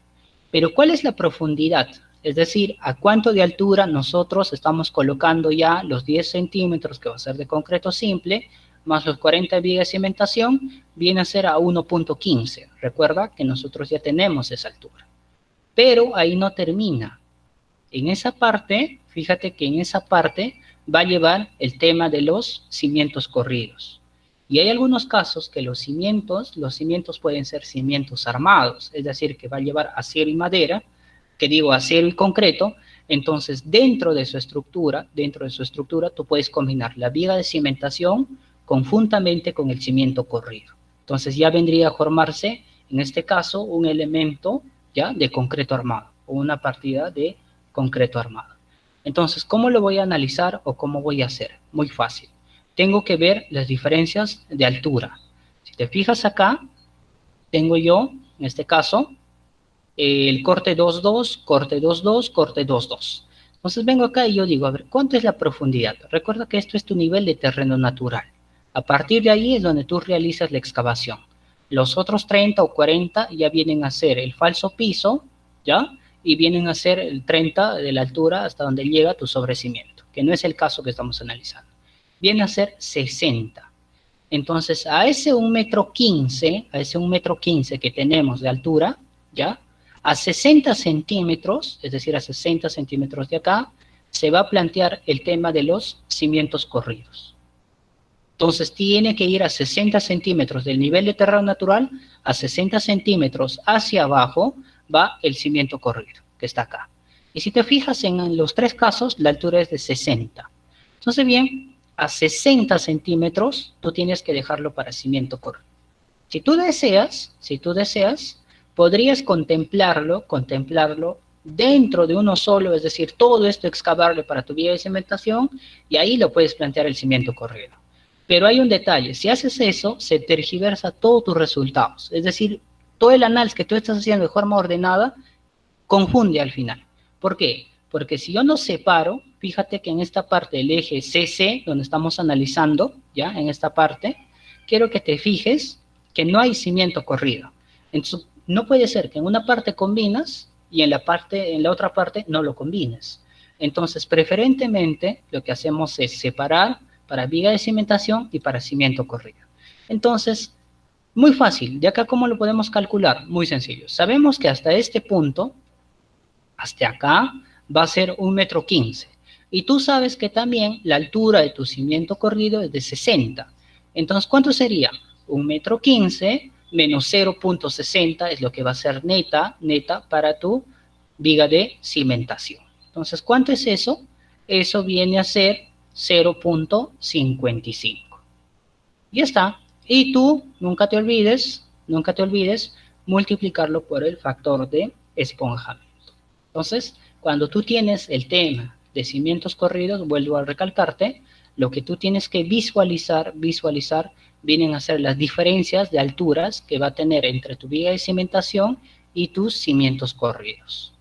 Speaker 2: Pero ¿cuál es la profundidad? Es decir, ¿a cuánto de altura nosotros estamos colocando ya los 10 centímetros, que va a ser de concreto simple, más los 40 vigas de cimentación, viene a ser a 1.15. Recuerda que nosotros ya tenemos esa altura. Pero ahí no termina. En esa parte, fíjate que en esa parte va a llevar el tema de los cimientos corridos. Y hay algunos casos que los cimientos pueden ser cimientos armados, es decir, que va a llevar acero y madera, que digo acero y concreto. Entonces dentro de su estructura, tú puedes combinar la viga de cimentación conjuntamente con el cimiento corrido. Entonces ya vendría a formarse, en este caso, un elemento ya de concreto armado, o una partida de concreto armado. Entonces, ¿cómo lo voy a analizar o cómo voy a hacer? Muy fácil. Tengo que ver las diferencias de altura. Si te fijas acá, tengo yo, en este caso, el corte 2.2, corte 2.2, corte 2.2. Entonces vengo acá y yo digo, a ver, ¿cuánto es la profundidad? Recuerda que esto es tu nivel de terreno natural. A partir de ahí es donde tú realizas la excavación. Los otros 30 o 40 ya vienen a ser el falso piso, ¿ya? Y vienen a ser el 30 de la altura hasta donde llega tu sobrecimiento, que no es el caso que estamos analizando. Viene a ser 60. Entonces, a ese 1,15 m que tenemos de altura, ¿ya? A 60 centímetros, es decir, a 60 centímetros de acá, se va a plantear el tema de los cimientos corridos. Entonces, tiene que ir a 60 centímetros del nivel de terreno natural, a 60 centímetros hacia abajo va el cimiento corrido, que está acá. Y si te fijas en los tres casos, la altura es de 60. Entonces, bien, a 60 centímetros, tú tienes que dejarlo para cimiento corrido. Si tú deseas, podrías contemplarlo dentro de uno solo, es decir, todo esto excavarlo para tu vía de cimentación, y ahí lo puedes plantear el cimiento corrido. Pero hay un detalle, si haces eso, se tergiversa todos tus resultados, es decir, todo el análisis que tú estás haciendo de forma ordenada, confunde al final. ¿Por qué? Porque si yo no separo, fíjate que en esta parte del eje CC, donde estamos analizando, ya, en esta parte, quiero que te fijes que no hay cimiento corrido. Entonces, no puede ser que en una parte combinas y en la otra parte no lo combines. Entonces, preferentemente, lo que hacemos es separar para viga de cimentación y para cimiento corrido. Entonces, muy fácil. De acá, ¿cómo lo podemos calcular? Muy sencillo. Sabemos que hasta este punto, hasta acá, va a ser 1,15 m. Y tú sabes que también la altura de tu cimiento corrido es de 60. Entonces, ¿cuánto sería? 1,15 m menos 0.60 es lo que va a ser neta para tu viga de cimentación. Entonces, ¿cuánto es eso? Eso viene a ser 0.55. Ya está. Y tú, nunca te olvides multiplicarlo por el factor de esponjamiento. Entonces, cuando tú tienes el tema de cimientos corridos, vuelvo a recalcarte, lo que tú tienes que visualizar vienen a ser las diferencias de alturas que va a tener entre tu viga de cimentación y tus cimientos corridos.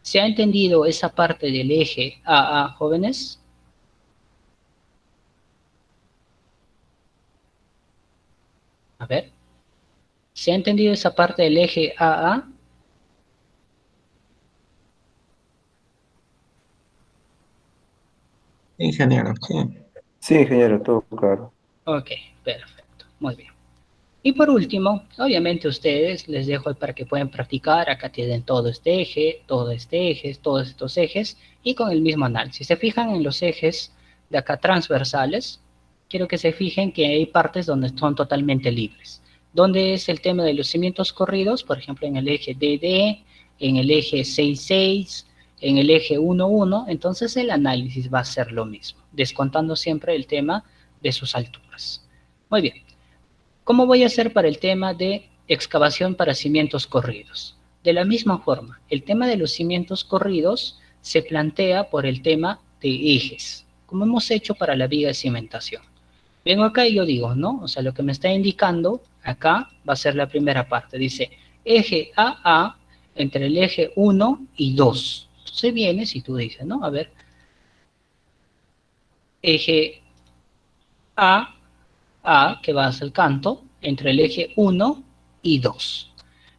Speaker 2: ¿Se ha entendido esa parte del eje AA, jóvenes? A ver, ¿se ha entendido esa parte del eje AA?
Speaker 3: Ingeniero, sí.
Speaker 7: Sí, ingeniero, todo claro.
Speaker 2: Ok, perfecto, muy bien. Y por último, obviamente ustedes les dejo para que puedan practicar. Acá tienen todo este eje, todos estos ejes, y con el mismo análisis. Se fijan en los ejes de acá transversales. Quiero que se fijen que hay partes donde son totalmente libres. Donde es el tema de los cimientos corridos, por ejemplo, en el eje DD, en el eje 6.6, en el eje 1.1, entonces el análisis va a ser lo mismo, descontando siempre el tema de sus alturas. Muy bien. ¿Cómo voy a hacer para el tema de excavación para cimientos corridos? De la misma forma, el tema de los cimientos corridos se plantea por el tema de ejes, como hemos hecho para la viga de cimentación. Vengo acá y yo digo, ¿no? O sea, lo que me está indicando acá va a ser la primera parte. Dice, eje AA entre el eje 1 y 2. Entonces vienes y tú dices, ¿no? A ver, eje A, que va hacia el canto, entre el eje 1 y 2.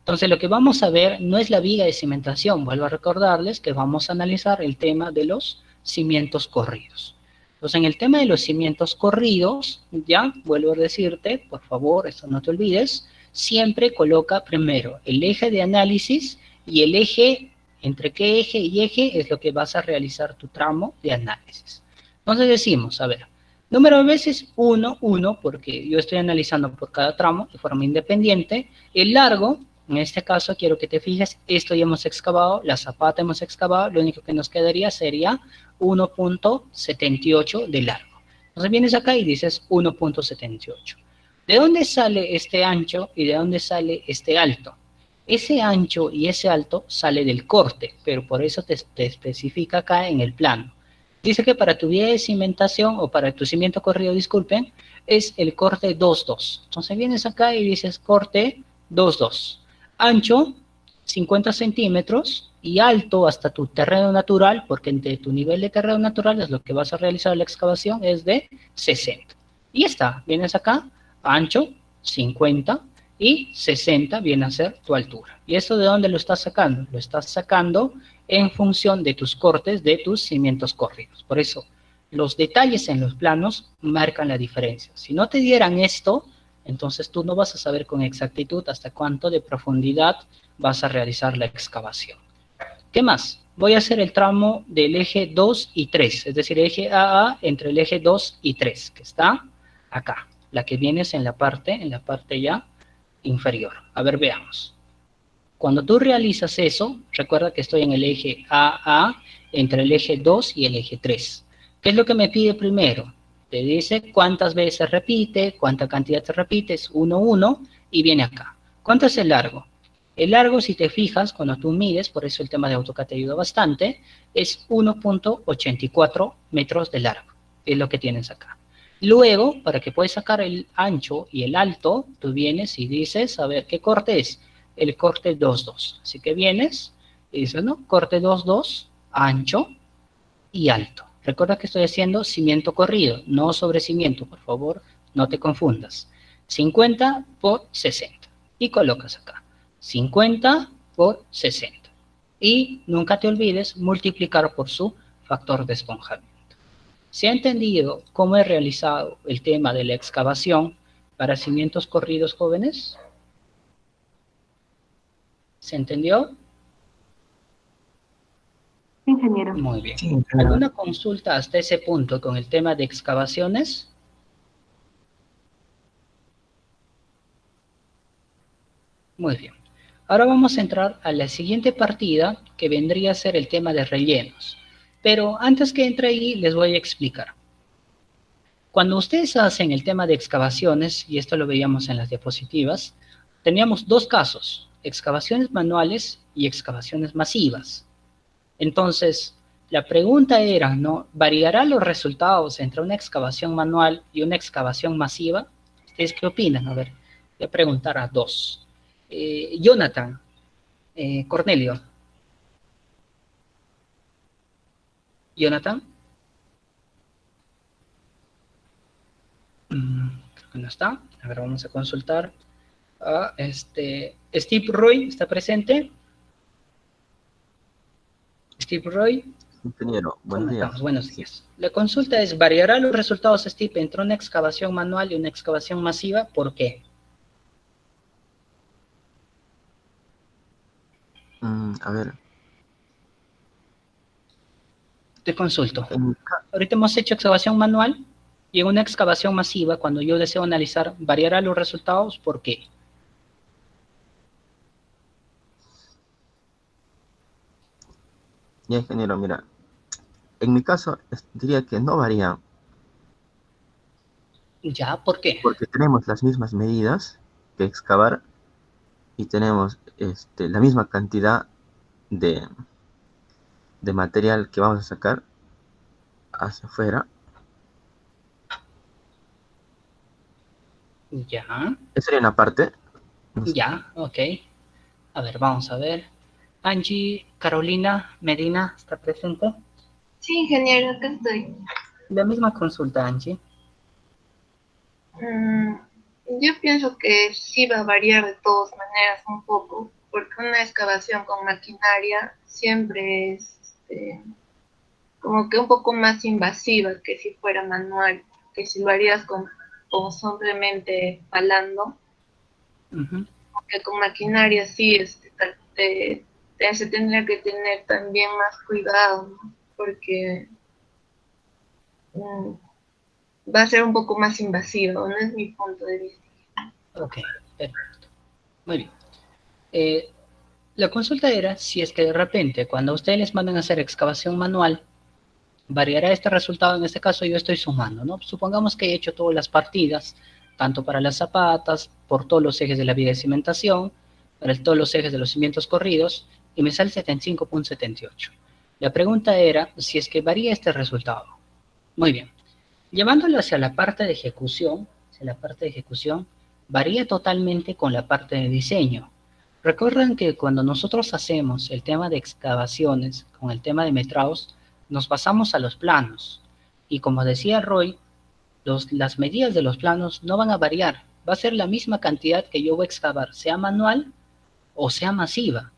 Speaker 2: Entonces, lo que vamos a ver no es la viga de cimentación. Vuelvo a recordarles que vamos a analizar el tema de los cimientos corridos. Entonces, en el tema de los cimientos corridos, ya, vuelvo a decirte, por favor, esto no te olvides, siempre coloca primero el eje de análisis y el eje, entre qué eje y eje es lo que vas a realizar tu tramo de análisis. Entonces decimos, a ver, número de veces 1, 1, porque yo estoy analizando por cada tramo de forma independiente. El largo, en este caso quiero que te fijes, esto ya hemos excavado, la zapata hemos excavado, lo único que nos quedaría sería 1.78 de largo. Entonces vienes acá y dices 1.78. ¿De dónde sale este ancho y de dónde sale este alto? Ese ancho y ese alto sale del corte, pero por eso te especifica acá en el plano. Dice que para tu vía de cimentación, o para tu cimiento corrido, disculpen, es el corte 2.2. Entonces vienes acá y dices corte 2.2. Ancho, 50 centímetros, y alto hasta tu terreno natural, porque entre tu nivel de terreno natural es lo que vas a realizar la excavación, es de 60. Y ya está, vienes acá, ancho, 50, y 60 viene a ser tu altura. ¿Y esto de dónde lo estás sacando? Lo estás sacando en función de tus cortes, de tus cimientos corridos. Por eso, los detalles en los planos marcan la diferencia. Si no te dieran esto, entonces tú no vas a saber con exactitud hasta cuánto de profundidad vas a realizar la excavación. ¿Qué más? Voy a hacer el tramo del eje 2 y 3, es decir, el eje AA entre el eje 2 y 3, que está acá. La que viene es en la parte ya inferior. A ver, veamos. Cuando tú realizas eso, recuerda que estoy en el eje AA, entre el eje 2 y el eje 3. ¿Qué es lo que me pide primero? Te dice cuántas veces repite, cuánta cantidad te repites, 1, 1, y viene acá. ¿Cuánto es el largo? El largo, si te fijas, cuando tú mides, por eso el tema de AutoCAD te ayuda bastante, es 1.84 metros de largo. Es lo que tienes acá. Luego, para que puedas sacar el ancho y el alto, tú vienes y dices, a ver, ¿qué corte es? El corte 2.2. Así que vienes y dices, ¿no? Corte 2.2, ancho y alto. Recuerda que estoy haciendo cimiento corrido, no sobre cimiento, por favor, no te confundas. 50 por 60. Y colocas acá. 50 por 60. Y nunca te olvides multiplicar por su factor de esponjamiento. ¿Se ha entendido cómo he realizado el tema de la excavación para cimientos corridos, jóvenes? ¿Se entendió?
Speaker 1: Ingeniero.
Speaker 2: Muy bien.
Speaker 3: Sí, ingeniero.
Speaker 2: ¿Alguna consulta hasta ese punto con el tema de excavaciones? Muy bien. Ahora vamos a entrar a la siguiente partida, que vendría a ser el tema de rellenos. Pero antes que entre ahí, les voy a explicar. Cuando ustedes hacen el tema de excavaciones, y esto lo veíamos en las diapositivas, teníamos dos casos, excavaciones manuales y excavaciones masivas. Entonces, la pregunta era, ¿no? ¿Variará los resultados entre una excavación manual y una excavación masiva? ¿Ustedes qué opinan? A ver, voy a preguntar a dos. Jonathan, Cornelio. Jonathan. Creo que no está. A ver, vamos a consultar. Steve Roy, ¿está presente? Steve Roy.
Speaker 8: Ingeniero, buenos días.
Speaker 2: Buenos días. La consulta es, ¿variará los resultados, Steve, entre una excavación manual y una excavación masiva? ¿Por qué?
Speaker 8: A ver.
Speaker 2: Te consulto. Ahorita hemos hecho excavación manual y en una excavación masiva, cuando yo deseo analizar, ¿variará los resultados? ¿Por qué?
Speaker 8: Ya, ingeniero, mira. En mi caso, diría que no varía.
Speaker 2: ¿Ya? ¿Por qué?
Speaker 8: Porque tenemos las mismas medidas que excavar y tenemos la misma cantidad de material que vamos a sacar hacia afuera.
Speaker 2: Ya.
Speaker 8: Esa sería una parte.
Speaker 2: Ya, ok. A ver, vamos a ver. Angie, Carolina, Medina, ¿está presente?
Speaker 9: Sí, ingeniero, acá estoy.
Speaker 2: La misma consulta, Angie.
Speaker 9: Yo pienso que sí va a variar de todas maneras un poco, porque una excavación con maquinaria siempre es como que un poco más invasiva que si fuera manual, que si lo harías con simplemente palando,
Speaker 2: Ujú.
Speaker 9: porque con maquinaria sí se tendría que tener también más cuidado, ¿no? Porque mm, va a ser un poco más invasivo, no es mi punto de vista.
Speaker 2: Ok, perfecto. Muy bien. La consulta era si es que de repente, cuando ustedes les mandan a hacer excavación manual, variará este resultado. En este caso yo estoy sumando, ¿no? Supongamos que he hecho todas las partidas, tanto para las zapatas, por todos los ejes de la viga de cimentación, para todos los ejes de los cimientos corridos, y me sale 75.78. La pregunta era si es que varía este resultado. Muy bien. Llevándolo hacia la parte de ejecución, varía totalmente con la parte de diseño. Recuerden que cuando nosotros hacemos el tema de excavaciones con el tema de metrados, nos basamos a los planos. Y como decía Roy, las medidas de los planos no van a variar. Va a ser la misma cantidad que yo voy a excavar, sea manual o sea masiva.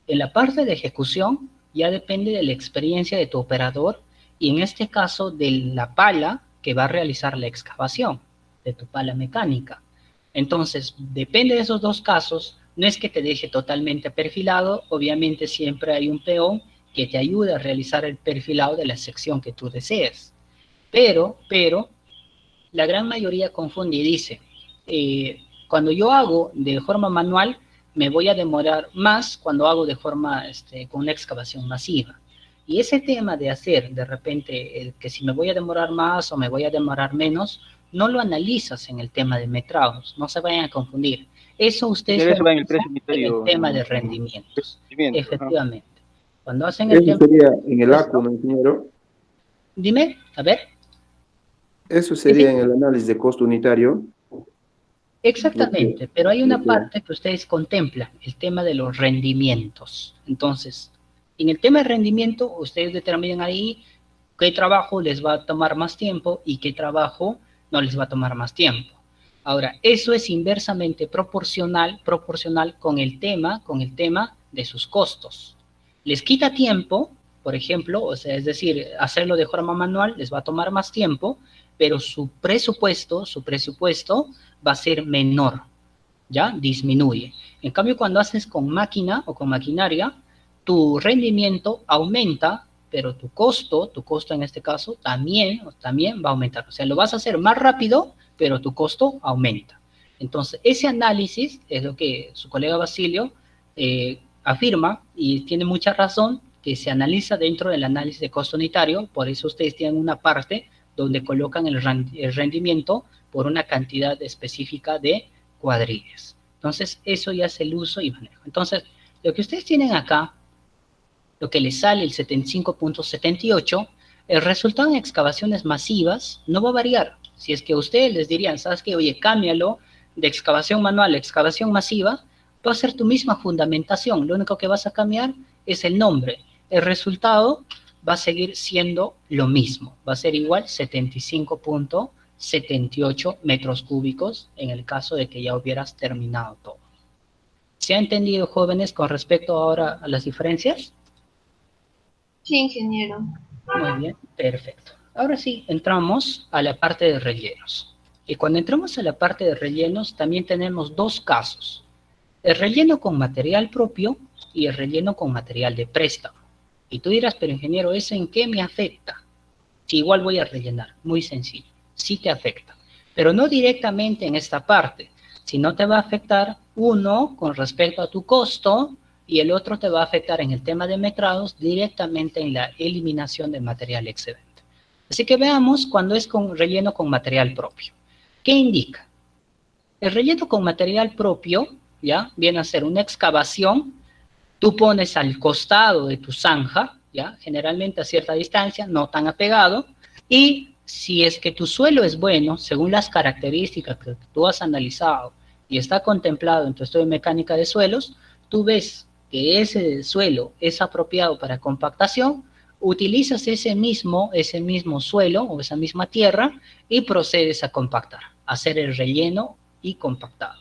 Speaker 2: En la parte de ejecución ya depende de la experiencia de tu operador y en este caso de la pala que va a realizar la excavación, de tu pala mecánica. Entonces, depende de esos dos casos, no es que te deje totalmente perfilado, obviamente siempre hay un peón que te ayuda a realizar el perfilado de la sección que tú desees. Pero, la gran mayoría confunde y dice, cuando yo hago de forma manual, me voy a demorar más cuando hago de forma, con una excavación masiva. Y ese tema de hacer, de repente, que si me voy a demorar más o me voy a demorar menos, no lo analizas en el tema de metrados, no se vayan a confundir. Eso ustedes
Speaker 7: Eso va en el
Speaker 2: analizan
Speaker 7: precio unitario,
Speaker 2: en el tema de rendimientos.
Speaker 7: rendimiento, ajá.
Speaker 2: Efectivamente. Cuando hacen el
Speaker 7: Eso
Speaker 2: tema...
Speaker 7: sería en el ACU, ¿no, ingeniero?
Speaker 2: Dime, a ver.
Speaker 7: Eso sería en el análisis de costo unitario.
Speaker 2: Exactamente, pero hay una
Speaker 7: lo que-
Speaker 2: parte que ustedes contemplan, el tema de los rendimientos. Entonces, en el tema de rendimiento, ustedes determinan ahí qué trabajo les va a tomar más tiempo y qué trabajo no les va a tomar más tiempo. Ahora, eso es inversamente proporcional con el tema de sus costos. Les quita tiempo, por ejemplo, o sea, es decir, hacerlo de forma manual les va a tomar más tiempo, pero su presupuesto va a ser menor, ¿ya? Disminuye. En cambio, cuando haces con máquina o con maquinaria, tu rendimiento aumenta, pero tu costo en este caso también va a aumentar. O sea, lo vas a hacer más rápido, pero tu costo aumenta. Entonces, ese análisis es lo que su colega Basilio afirma, y tiene mucha razón, que se analiza dentro del análisis de costo unitario. Por eso ustedes tienen una parte donde colocan el rendimiento por una cantidad específica de cuadrillas. Entonces, eso ya es el uso y manejo. Entonces, lo que ustedes tienen acá, lo que les sale el 75.78, el resultado en excavaciones masivas no va a variar. Si es que ustedes les dirían, ¿sabes qué? Oye, cámbialo de excavación manual a excavación masiva, va a ser tu misma fundamentación. Lo único que vas a cambiar es el nombre. El resultado va a seguir siendo lo mismo. Va a ser igual 75.78 metros cúbicos en el caso de que ya hubieras terminado todo. ¿Se ha entendido, jóvenes, con respecto ahora a las diferencias?
Speaker 9: Sí, ingeniero.
Speaker 2: Muy bien, perfecto. Ahora sí, entramos a la parte de rellenos. Y cuando entramos a la parte de rellenos, también tenemos dos casos. El relleno con material propio y el relleno con material de préstamo. Y tú dirás, pero ingeniero, ¿eso en qué me afecta? Si igual voy a rellenar, muy sencillo, sí te afecta. Pero no directamente en esta parte, sino te va a afectar uno con respecto a tu costo y el otro te va a afectar en el tema de metrados directamente en la eliminación de material excedente. Así que veamos cuando es con relleno con material propio. ¿Qué indica? El relleno con material propio, ¿ya? Viene a ser una excavación. Tú pones al costado de tu zanja, ¿ya? Generalmente a cierta distancia, no tan apegado, y si es que tu suelo es bueno, según las características que tú has analizado y está contemplado en tu estudio de mecánica de suelos, tú ves que ese suelo es apropiado para compactación, utilizas ese mismo suelo o esa misma tierra y procedes a compactar, a hacer el relleno y compactado.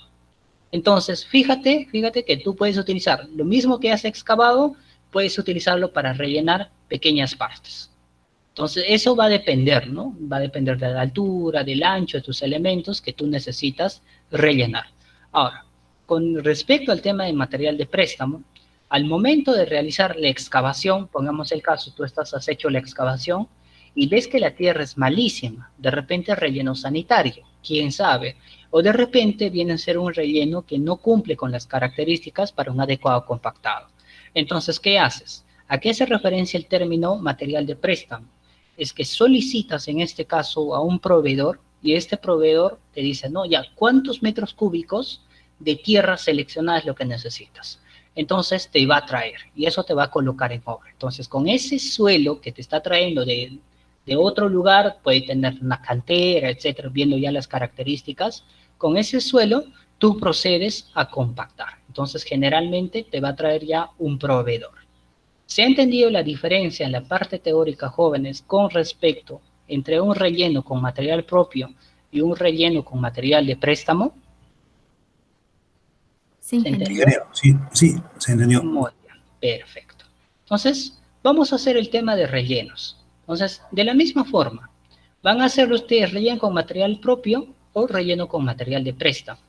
Speaker 2: Entonces, fíjate que tú puedes utilizar lo mismo que has excavado, puedes utilizarlo para rellenar pequeñas partes. Entonces, eso va a depender, ¿no? Va a depender de la altura, del ancho de tus elementos que tú necesitas rellenar. Ahora, con respecto al tema de material de préstamo, al momento de realizar la excavación, pongamos el caso, tú has hecho la excavación y ves que la tierra es malísima, de repente relleno sanitario, quién sabe, o de repente viene a ser un relleno que no cumple con las características para un adecuado compactado. Entonces, ¿qué haces? ¿A qué hace referencia el término material de préstamo? Es que solicitas en este caso a un proveedor y este proveedor te dice, no, ya, ¿cuántos metros cúbicos de tierra seleccionada es lo que necesitas? Entonces te va a traer y eso te va a colocar en obra. Entonces, con ese suelo que te está trayendo de otro lugar, puede tener una cantera, etcétera, viendo ya las características, con ese suelo tú procedes a compactar. Entonces, generalmente te va a traer ya un proveedor. ¿Se ha entendido la diferencia en la parte teórica, jóvenes, con respecto entre un relleno con material propio y un relleno con material de préstamo?
Speaker 6: Sí, sí, se entendió.
Speaker 2: Muy bien, perfecto. Entonces, vamos a hacer el tema de rellenos. Entonces, de la misma forma, van a hacer ustedes relleno con material propio o relleno con material de préstamo.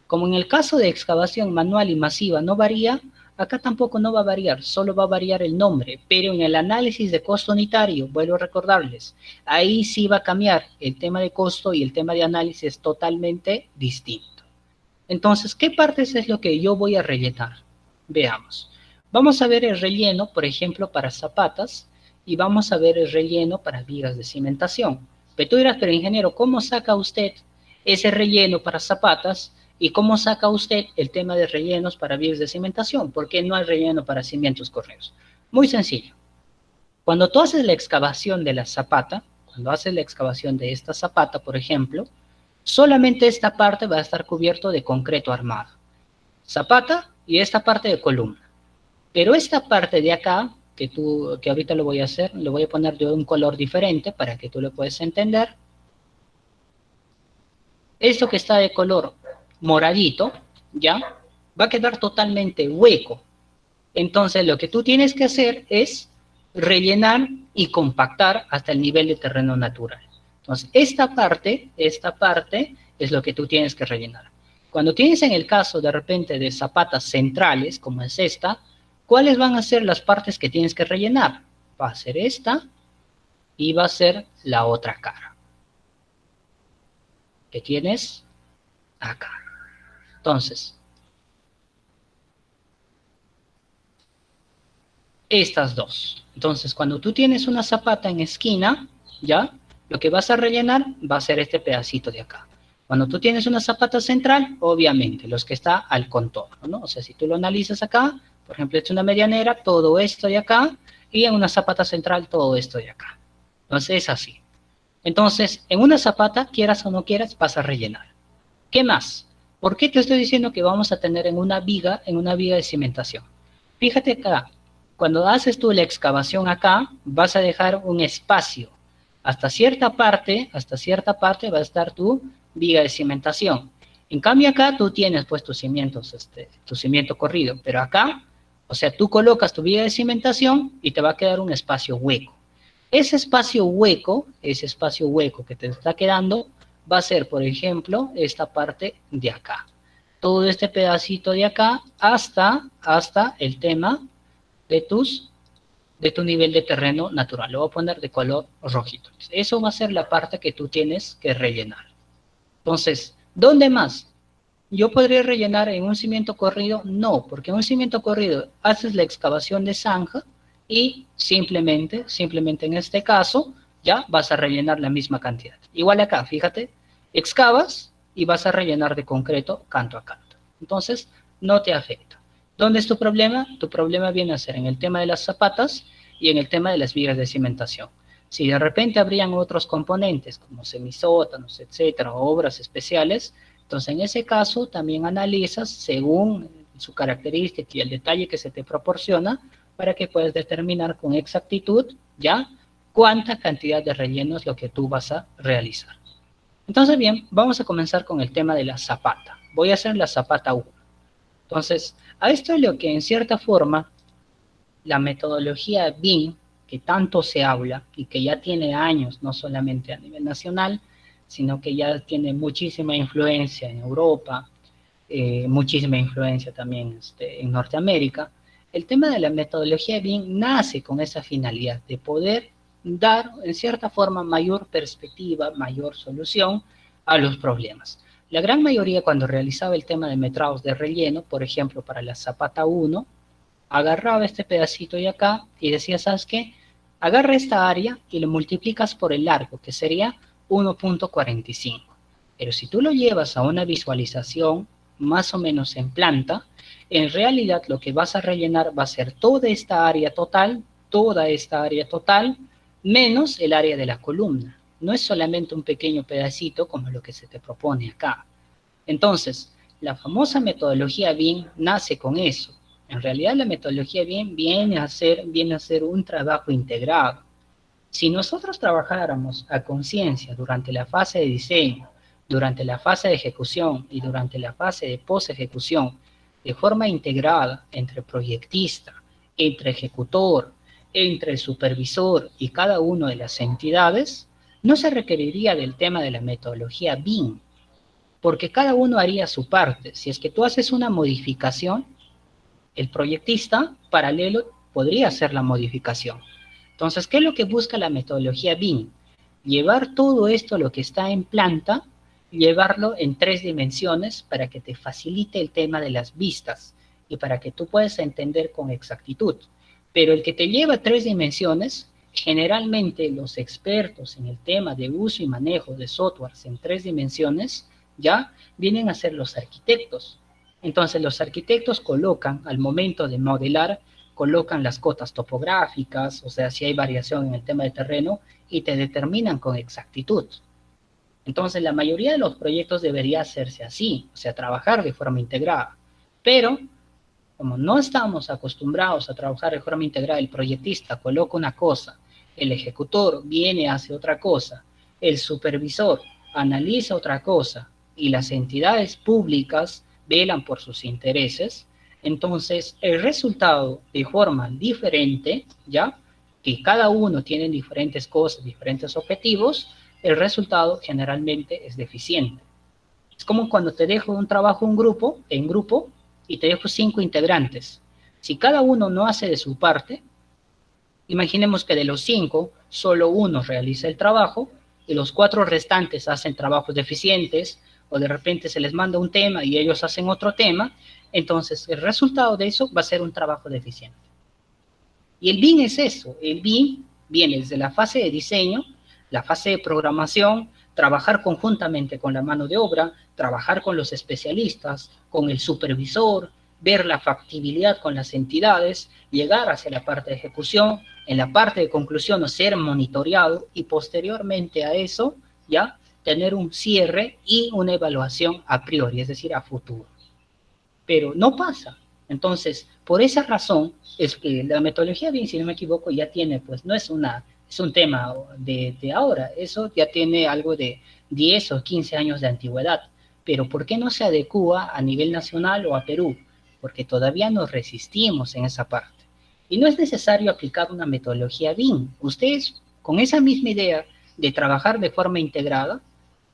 Speaker 2: Como en el caso de excavación manual y masiva no varía, acá tampoco no va a variar, solo va a variar el nombre, pero en el análisis de costo unitario, vuelvo a recordarles, ahí sí va a cambiar el tema de costo y el tema de análisis es totalmente distinto. Entonces, ¿qué partes es lo que yo voy a rellenar? Veamos. Vamos a ver el relleno, por ejemplo, para zapatas y vamos a ver el relleno para vigas de cimentación. Pero tú dirás, pero ingeniero, ¿cómo saca usted ese relleno para zapatas y cómo saca usted el tema de rellenos para vigas de cimentación? ¿Por qué no hay relleno para cimientos correos? Muy sencillo. Cuando tú haces la excavación de la zapata, cuando haces la excavación de esta zapata, por ejemplo, solamente esta parte va a estar cubierto de concreto armado. Zapata y esta parte de columna. Pero esta parte de acá, que ahorita lo voy a hacer, lo voy a poner de un color diferente para que tú lo puedas entender. Esto que está de color moradito, ¿ya? Va a quedar totalmente hueco. Entonces, lo que tú tienes que hacer es rellenar y compactar hasta el nivel de terreno natural. Entonces, esta parte es lo que tú tienes que rellenar. Cuando tienes en el caso de repente de zapatas centrales, como es esta, ¿cuáles van a ser las partes que tienes que rellenar? Va a ser esta y va a ser la otra cara. Que tienes acá. Entonces, estas dos. Entonces, cuando tú tienes una zapata en esquina, ¿ya? Lo que vas a rellenar va a ser este pedacito de acá. Cuando tú tienes una zapata central, obviamente, los que está al contorno, ¿no? O sea, si tú lo analizas acá, por ejemplo, esta es una medianera, todo esto de acá, y en una zapata central, todo esto de acá. Entonces, es así. Entonces, en una zapata, quieras o no quieras, vas a rellenar. ¿Qué más? ¿Por qué te estoy diciendo que vamos a tener en una viga de cimentación? Fíjate acá, cuando haces tú la excavación acá, vas a dejar un espacio. Hasta cierta parte va a estar tu viga de cimentación. En cambio acá tú tienes pues tus cimientos, tu cimiento corrido, pero acá, o sea, tú colocas tu viga de cimentación y te va a quedar un espacio hueco. Ese espacio hueco que te está quedando, va a ser, por ejemplo, esta parte de acá. Todo este pedacito de acá hasta el tema de tu nivel de terreno natural. Lo voy a poner de color rojito. Eso va a ser la parte que tú tienes que rellenar. Entonces, ¿dónde más? ¿Yo podría rellenar en un cimiento corrido? No, porque en un cimiento corrido haces la excavación de zanja y simplemente en este caso, ya vas a rellenar la misma cantidad. Igual acá, fíjate, excavas y vas a rellenar de concreto canto a canto. Entonces, no te afecta. ¿Dónde es tu problema? Tu problema viene a ser en el tema de las zapatas y en el tema de las vigas de cimentación. Si de repente habrían otros componentes como semisótanos, etcétera, o obras especiales, entonces en ese caso también analizas según su característica y el detalle que se te proporciona para que puedas determinar con exactitud ya cuánta cantidad de relleno es lo que tú vas a realizar. Entonces, bien, vamos a comenzar con el tema de la zapata. Voy a hacer la zapata 1. Entonces, a esto es lo que en cierta forma la metodología BIM, que tanto se habla y que ya tiene años, no solamente a nivel nacional, sino que ya tiene muchísima influencia en Europa, muchísima influencia también en Norteamérica. El tema de la metodología BIM nace con esa finalidad de poder dar, en cierta forma, mayor perspectiva, mayor solución a los problemas. La gran mayoría, cuando realizaba el tema de metrados de relleno, por ejemplo, para la zapata 1, agarraba este pedacito de acá y decía, ¿sabes qué? Agarra esta área y lo multiplicas por el largo, que sería 1.45. Pero si tú lo llevas a una visualización más o menos en planta, en realidad lo que vas a rellenar va a ser toda esta área total, menos el área de la columna. No es solamente un pequeño pedacito como lo que se te propone acá. Entonces, la famosa metodología BIM nace con eso. En realidad la metodología BIM viene a ser un trabajo integrado. Si nosotros trabajáramos a conciencia durante la fase de diseño, durante la fase de ejecución y durante la fase de post-ejecución, de forma integrada entre proyectista, entre ejecutor, entre el supervisor y cada una de las entidades, no se requeriría del tema de la metodología BIM, porque cada uno haría su parte. Si es que tú haces una modificación, el proyectista paralelo podría hacer la modificación. Entonces, ¿qué es lo que busca la metodología BIM? Llevar todo esto, lo que está en planta, llevarlo en 3 dimensiones para que te facilite el tema de las vistas y para que tú puedas entender con exactitud. Pero el que te lleva a 3 dimensiones, generalmente los expertos en el tema de uso y manejo de softwares en 3 dimensiones, ya vienen a ser los arquitectos. Entonces los arquitectos colocan, al momento de modelar, colocan las cotas topográficas, o sea, si hay variación en el tema de terreno, y te determinan con exactitud. Entonces la mayoría de los proyectos debería hacerse así, o sea, trabajar de forma integrada. Pero, como no estamos acostumbrados a trabajar de forma integrada, el proyectista coloca una cosa, el ejecutor viene, hace otra cosa, el supervisor analiza otra cosa, y las entidades públicas velan por sus intereses, entonces el resultado de forma diferente, ¿ya? Que cada uno tiene diferentes cosas, diferentes objetivos, el resultado generalmente es deficiente. Es como cuando te dejo un trabajo en grupo, y te dejo 5 integrantes. Si cada uno no hace de su parte, imaginemos que de los 5, solo uno realiza el trabajo, y los 4 restantes hacen trabajos deficientes, o de repente se les manda un tema y ellos hacen otro tema, entonces el resultado de eso va a ser un trabajo deficiente. Y el BIM es eso, el BIM viene desde la fase de diseño, la fase de programación, trabajar conjuntamente con la mano de obra, trabajar con los especialistas, con el supervisor, ver la factibilidad con las entidades, llegar hacia la parte de ejecución, en la parte de conclusión ser monitoreado y posteriormente a eso, ya, tener un cierre y una evaluación a priori, es decir, a futuro. Pero no pasa. Entonces, por esa razón, es que la metodología BIM, si no me equivoco, ya tiene, pues, no es un tema de ahora, eso ya tiene algo de 10 o 15 años de antigüedad. Pero ¿por qué no se adecúa a nivel nacional o a Perú? Porque todavía nos resistimos en esa parte. Y no es necesario aplicar una metodología BIM. Ustedes, con esa misma idea de trabajar de forma integrada,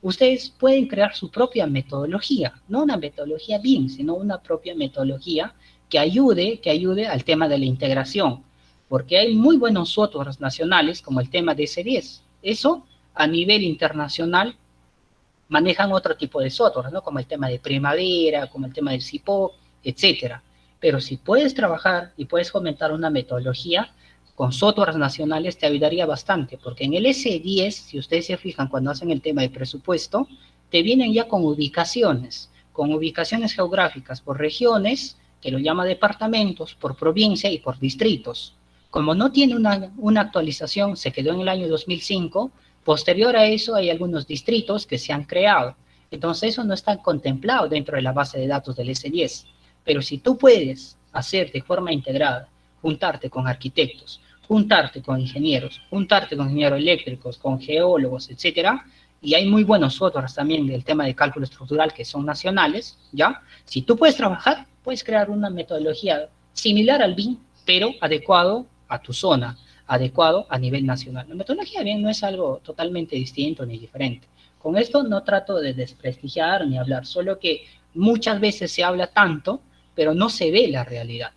Speaker 2: ustedes pueden crear su propia metodología, no una metodología BIM, sino una propia metodología que ayude al tema de la integración, porque hay muy buenos softwares nacionales como el tema de S10. Eso a nivel internacional manejan otro tipo de software, ¿no? Como el tema de Primavera, como el tema del CIPO, etcétera. Pero si puedes trabajar y puedes fomentar una metodología con softwares nacionales, te ayudaría bastante, porque en el S10, si ustedes se fijan cuando hacen el tema de presupuesto, te vienen ya con ubicaciones geográficas por regiones, que lo llama departamentos, por provincia y por distritos. Como no tiene una actualización, se quedó en el año 2005, posterior a eso hay algunos distritos que se han creado. Entonces eso no está contemplado dentro de la base de datos del S10. Pero si tú puedes hacer de forma integrada, juntarte con arquitectos, juntarte con ingenieros eléctricos, con geólogos, etcétera, y hay muy buenos softwares también del tema de cálculo estructural que son nacionales, ¿ya? Si tú puedes trabajar, puedes crear una metodología similar al BIM, pero adecuado a tu zona, adecuado a nivel nacional. La metodología BIM no es algo totalmente distinto ni diferente. Con esto no trato de desprestigiar ni hablar, solo que muchas veces se habla tanto, pero no se ve la realidad.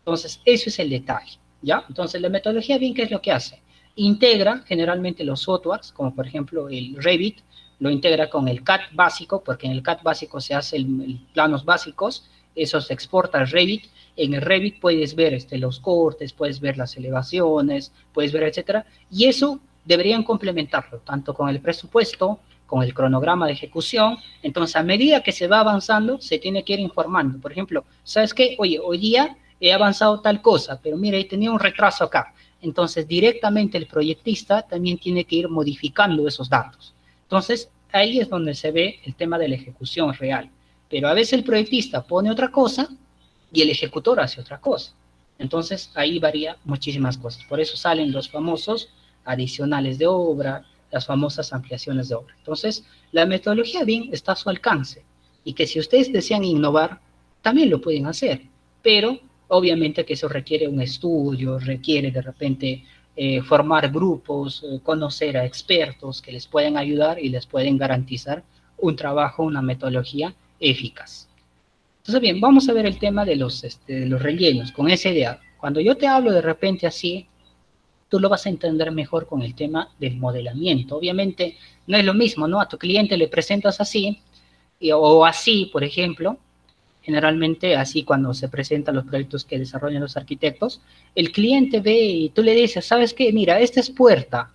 Speaker 2: Entonces, eso es el detalle, ¿ya? Entonces, la metodología BIM, ¿qué es lo que hace? Integra generalmente los softwares, como por ejemplo el Revit, lo integra con el CAD básico, porque en el CAD básico se hacen planos básicos, eso se exporta al Revit. En el Revit puedes ver los cortes, puedes ver las elevaciones, puedes ver, etcétera, y eso deberían complementarlo, tanto con el presupuesto, con el cronograma de ejecución. Entonces, a medida que se va avanzando, se tiene que ir informando. Por ejemplo, ¿sabes qué? Oye, hoy día he avanzado tal cosa, pero mira, he tenido un retraso acá. Entonces, directamente el proyectista también tiene que ir modificando esos datos. Entonces, ahí es donde se ve el tema de la ejecución real. Pero a veces el proyectista pone otra cosa y el ejecutor hace otra cosa. Entonces, ahí varía muchísimas cosas. Por eso salen los famosos adicionales de obra, las famosas ampliaciones de obra. Entonces, la metodología BIM está a su alcance, y que si ustedes desean innovar, también lo pueden hacer, pero obviamente que eso requiere un estudio, requiere de repente formar grupos, conocer a expertos que les pueden ayudar y les pueden garantizar un trabajo, una metodología eficaz. Entonces, bien, vamos a ver el tema de los rellenos, con esa idea. Cuando yo te hablo de repente así, tú lo vas a entender mejor con el tema del modelamiento. Obviamente, no es lo mismo, ¿no? A tu cliente le presentas así, o así, por ejemplo, generalmente así cuando se presentan los proyectos que desarrollan los arquitectos, el cliente ve y tú le dices, ¿sabes qué? Mira, esta es puerta,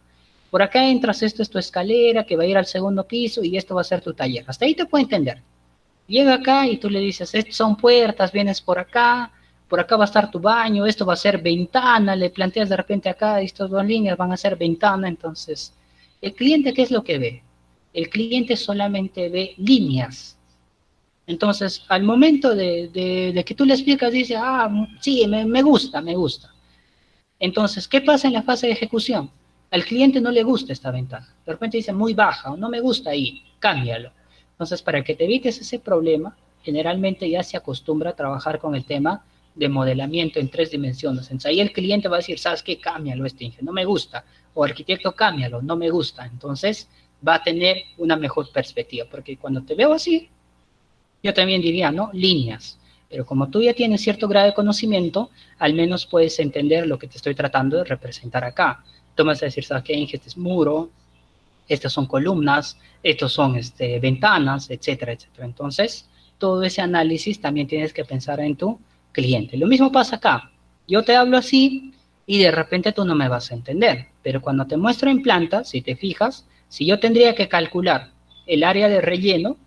Speaker 2: por acá entras, esto es tu escalera que va a ir al segundo piso y esto va a ser tu taller. Hasta ahí te puede entender. Llega acá y tú le dices, estas son puertas, vienes por acá va a estar tu baño, esto va a ser ventana, le planteas de repente acá, estas dos líneas van a ser ventana. Entonces, ¿el cliente qué es lo que ve? El cliente solamente ve líneas. Entonces, al momento de que tú le explicas, dice, ah, sí, me gusta. Entonces, ¿qué pasa en la fase de ejecución? Al cliente no le gusta esta ventana. De repente dice, muy baja, o no me gusta ahí, cámbialo. Entonces, para que te evites ese problema, generalmente ya se acostumbra a trabajar con el tema de modelamiento en 3 dimensiones. Entonces, ahí el cliente va a decir, ¿sabes qué? Cámbialo no me gusta. O arquitecto, cámbialo, no me gusta. Entonces, va a tener una mejor perspectiva. Porque cuando te veo así, yo también diría, ¿no? Líneas. Pero como tú ya tienes cierto grado de conocimiento, al menos puedes entender lo que te estoy tratando de representar acá. Tú me vas a decir, ¿sabes qué? Este es muro, estas son columnas, estos son ventanas, etcétera, etcétera. Entonces, todo ese análisis también tienes que pensar en tu cliente. Lo mismo pasa acá. Yo te hablo así y de repente tú no me vas a entender. Pero cuando te muestro en planta, si te fijas, si yo tendría que calcular el área de relleno,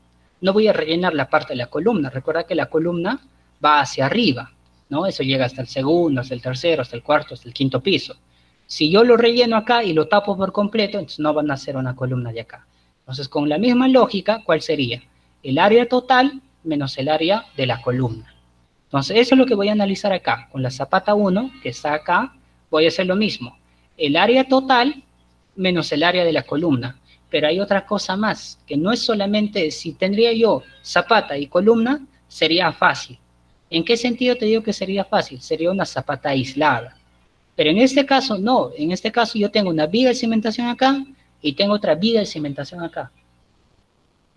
Speaker 2: no voy a rellenar la parte de la columna. Recuerda que la columna va hacia arriba, ¿no? Eso llega hasta el segundo, hasta el tercero, hasta el cuarto, hasta el quinto piso. Si yo lo relleno acá y lo tapo por completo, entonces no van a hacer una columna de acá. Entonces, con la misma lógica, ¿cuál sería? El área total menos el área de la columna. Entonces, eso es lo que voy a analizar acá. Con la zapata 1, que está acá, voy a hacer lo mismo. El área total menos el área de la columna. Pero hay otra cosa más, que no es solamente, si tendría yo zapata y columna, sería fácil. ¿En qué sentido te digo que sería fácil? Sería una zapata aislada. Pero en este caso, no. En este caso yo tengo una viga de cimentación acá y tengo otra viga de cimentación acá.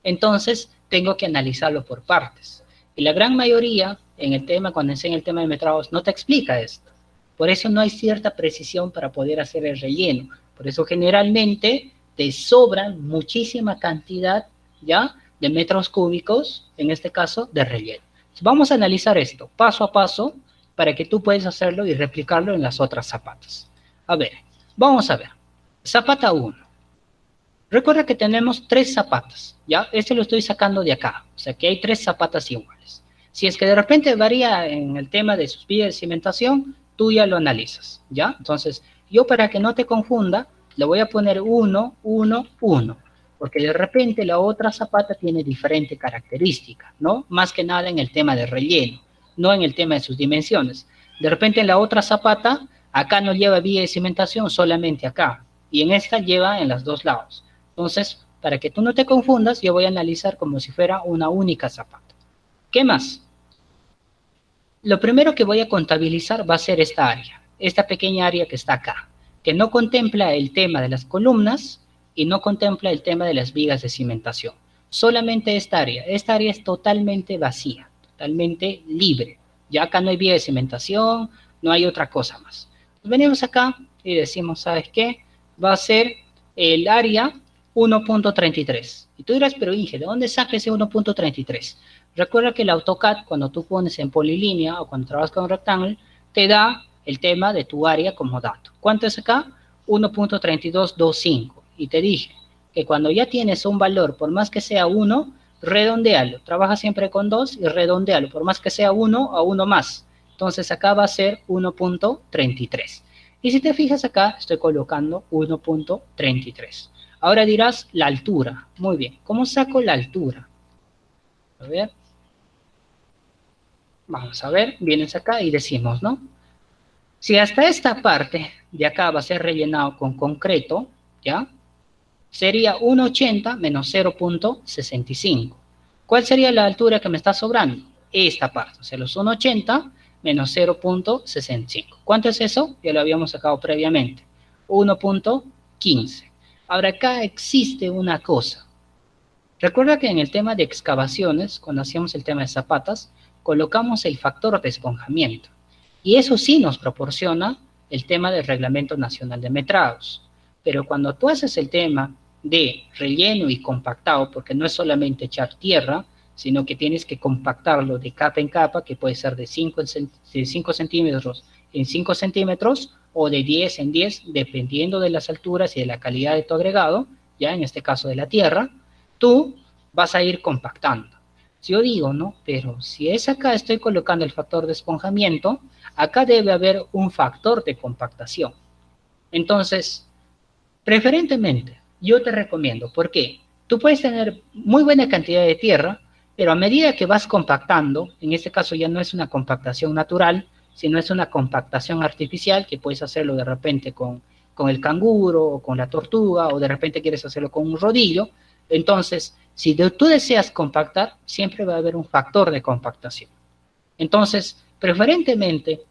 Speaker 2: Entonces, tengo que analizarlo por partes. Y la gran mayoría, en el tema, cuando enseña el tema de metrados, no te explica esto. Por eso no hay cierta precisión para poder hacer el relleno. Por eso generalmente te sobran muchísima cantidad, ¿ya?, de metros cúbicos, en este caso, de relleno. Entonces, vamos a analizar esto paso a paso para que tú puedas hacerlo y replicarlo en las otras zapatas. A ver, vamos a ver. Zapata 1. Recuerda que tenemos 3 zapatas, ¿ya? Este lo estoy sacando de acá, o sea que hay 3 zapatas iguales. Si es que de repente varía en el tema de sus vigas de cimentación, tú ya lo analizas, ¿ya? Entonces, yo para que no te confunda, le voy a poner 1, 1, 1, porque de repente la otra zapata tiene diferente característica, ¿no? Más que nada en el tema de relleno, no en el tema de sus dimensiones. De repente en la otra zapata, acá no lleva viga de cimentación, solamente acá, y en esta lleva en los 2 lados. Entonces, Para que tú no te confundas, yo voy a analizar como si fuera una única zapata. ¿Qué más? Lo primero que voy a contabilizar va a ser esta área, esta pequeña área que está acá, que no contempla el tema de las columnas y no contempla el tema de las vigas de cimentación. Solamente esta área es totalmente vacía, totalmente libre. Ya acá no hay viga de cimentación, no hay otra cosa más. Venimos acá y decimos, ¿sabes qué? Va a ser el área 1.33. Y tú dirás, pero Inge, ¿de dónde saca ese 1.33? Recuerda que el AutoCAD, cuando tú pones en polilínea o cuando trabajas con un rectángulo, te da el tema de tu área como dato. ¿Cuánto es acá? 1.3225. Y te dije que cuando ya tienes un valor, por más que sea 1, redondealo. Trabaja siempre con 2 y redondealo. Por más que sea 1 a 1 más. Entonces acá va a ser 1.33. Y si te fijas acá, estoy colocando 1.33. Ahora dirás la altura. Muy bien. ¿Cómo saco la altura? A ver. Vamos a ver. Vienes acá y decimos, ¿no? Si hasta esta parte de acá va a ser rellenado con concreto, ¿ya? Sería 1,80 menos 0.65. ¿Cuál sería la altura que me está sobrando? Esta parte. O sea, los 1,80 menos 0.65. ¿Cuánto es eso? Ya lo habíamos sacado previamente. 1.15. Ahora acá existe una cosa. Recuerda que en el tema de excavaciones, cuando hacíamos el tema de zapatas, colocamos el factor de esponjamiento. Y eso sí nos proporciona el tema del Reglamento Nacional de Metrados. Pero cuando tú haces el tema de relleno y compactado, porque no es solamente echar tierra, sino que tienes que compactarlo de capa en capa, que puede ser de 5 centímetros en 5 centímetros o de 10 en 10, dependiendo de las alturas y de la calidad de tu agregado, ya en este caso de la tierra, tú vas a ir compactando. Si yo digo, ¿no? Pero si es acá, estoy colocando el factor de esponjamiento, acá debe haber un factor de compactación. Entonces, preferentemente, yo te recomiendo, ¿por qué? Tú puedes tener muy buena cantidad de tierra, pero a medida que vas compactando, en este caso ya no es una compactación natural, sino es una compactación artificial, que puedes hacerlo de repente con el canguro, o con la tortuga, o de repente quieres hacerlo con un rodillo. Entonces, si tú deseas compactar, siempre va a haber un factor de compactación. Entonces, preferentemente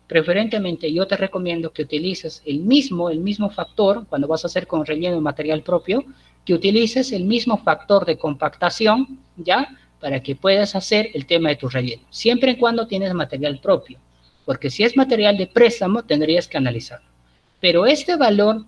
Speaker 2: yo te recomiendo que utilices el mismo factor, cuando vas a hacer con relleno de material propio, que utilices el mismo factor de compactación, ¿ya? Para que puedas hacer el tema de tu relleno, siempre y cuando tienes material propio, porque si es material de préstamo, tendrías que analizarlo. Pero este valor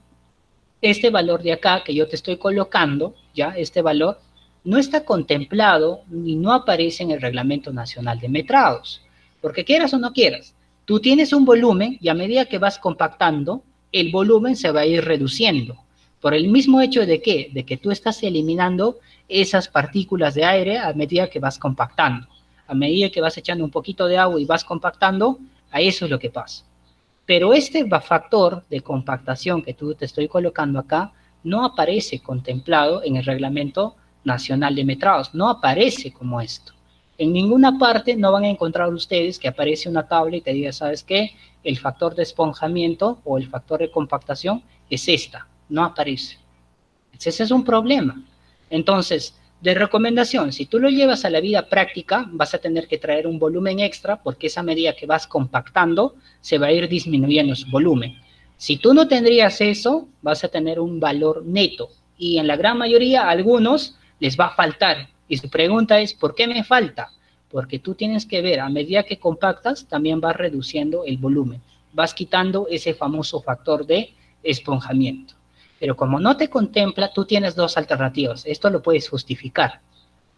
Speaker 2: de acá que yo te estoy colocando, ¿ya? Este valor no está contemplado ni no aparece en el Reglamento Nacional de Metrados, porque quieras o no quieras, tú tienes un volumen y a medida que vas compactando, el volumen se va a ir reduciendo, por el mismo hecho de que tú estás eliminando esas partículas de aire a medida que vas compactando. A medida que vas echando un poquito de agua y vas compactando, a eso es lo que pasa. Pero este factor de compactación que tú te estoy colocando acá no aparece contemplado en el Reglamento Nacional de Metrados, no aparece como esto. En ninguna parte no van a encontrar ustedes que aparece una tabla y te diga, ¿sabes qué? El factor de esponjamiento o el factor de compactación es esta, no aparece. Ese es un problema. Entonces, de recomendación, si tú lo llevas a la vida práctica, vas a tener que traer un volumen extra porque esa medida que vas compactando se va a ir disminuyendo su volumen. Si tú no tendrías eso, vas a tener un valor neto y en la gran mayoría, a algunos les va a faltar. Y su pregunta es, ¿por qué me falta? Porque tú tienes que ver, a medida que compactas, también vas reduciendo el volumen. Vas quitando ese famoso factor de esponjamiento. Pero como no te contempla, tú tienes dos alternativas. Esto lo puedes justificar.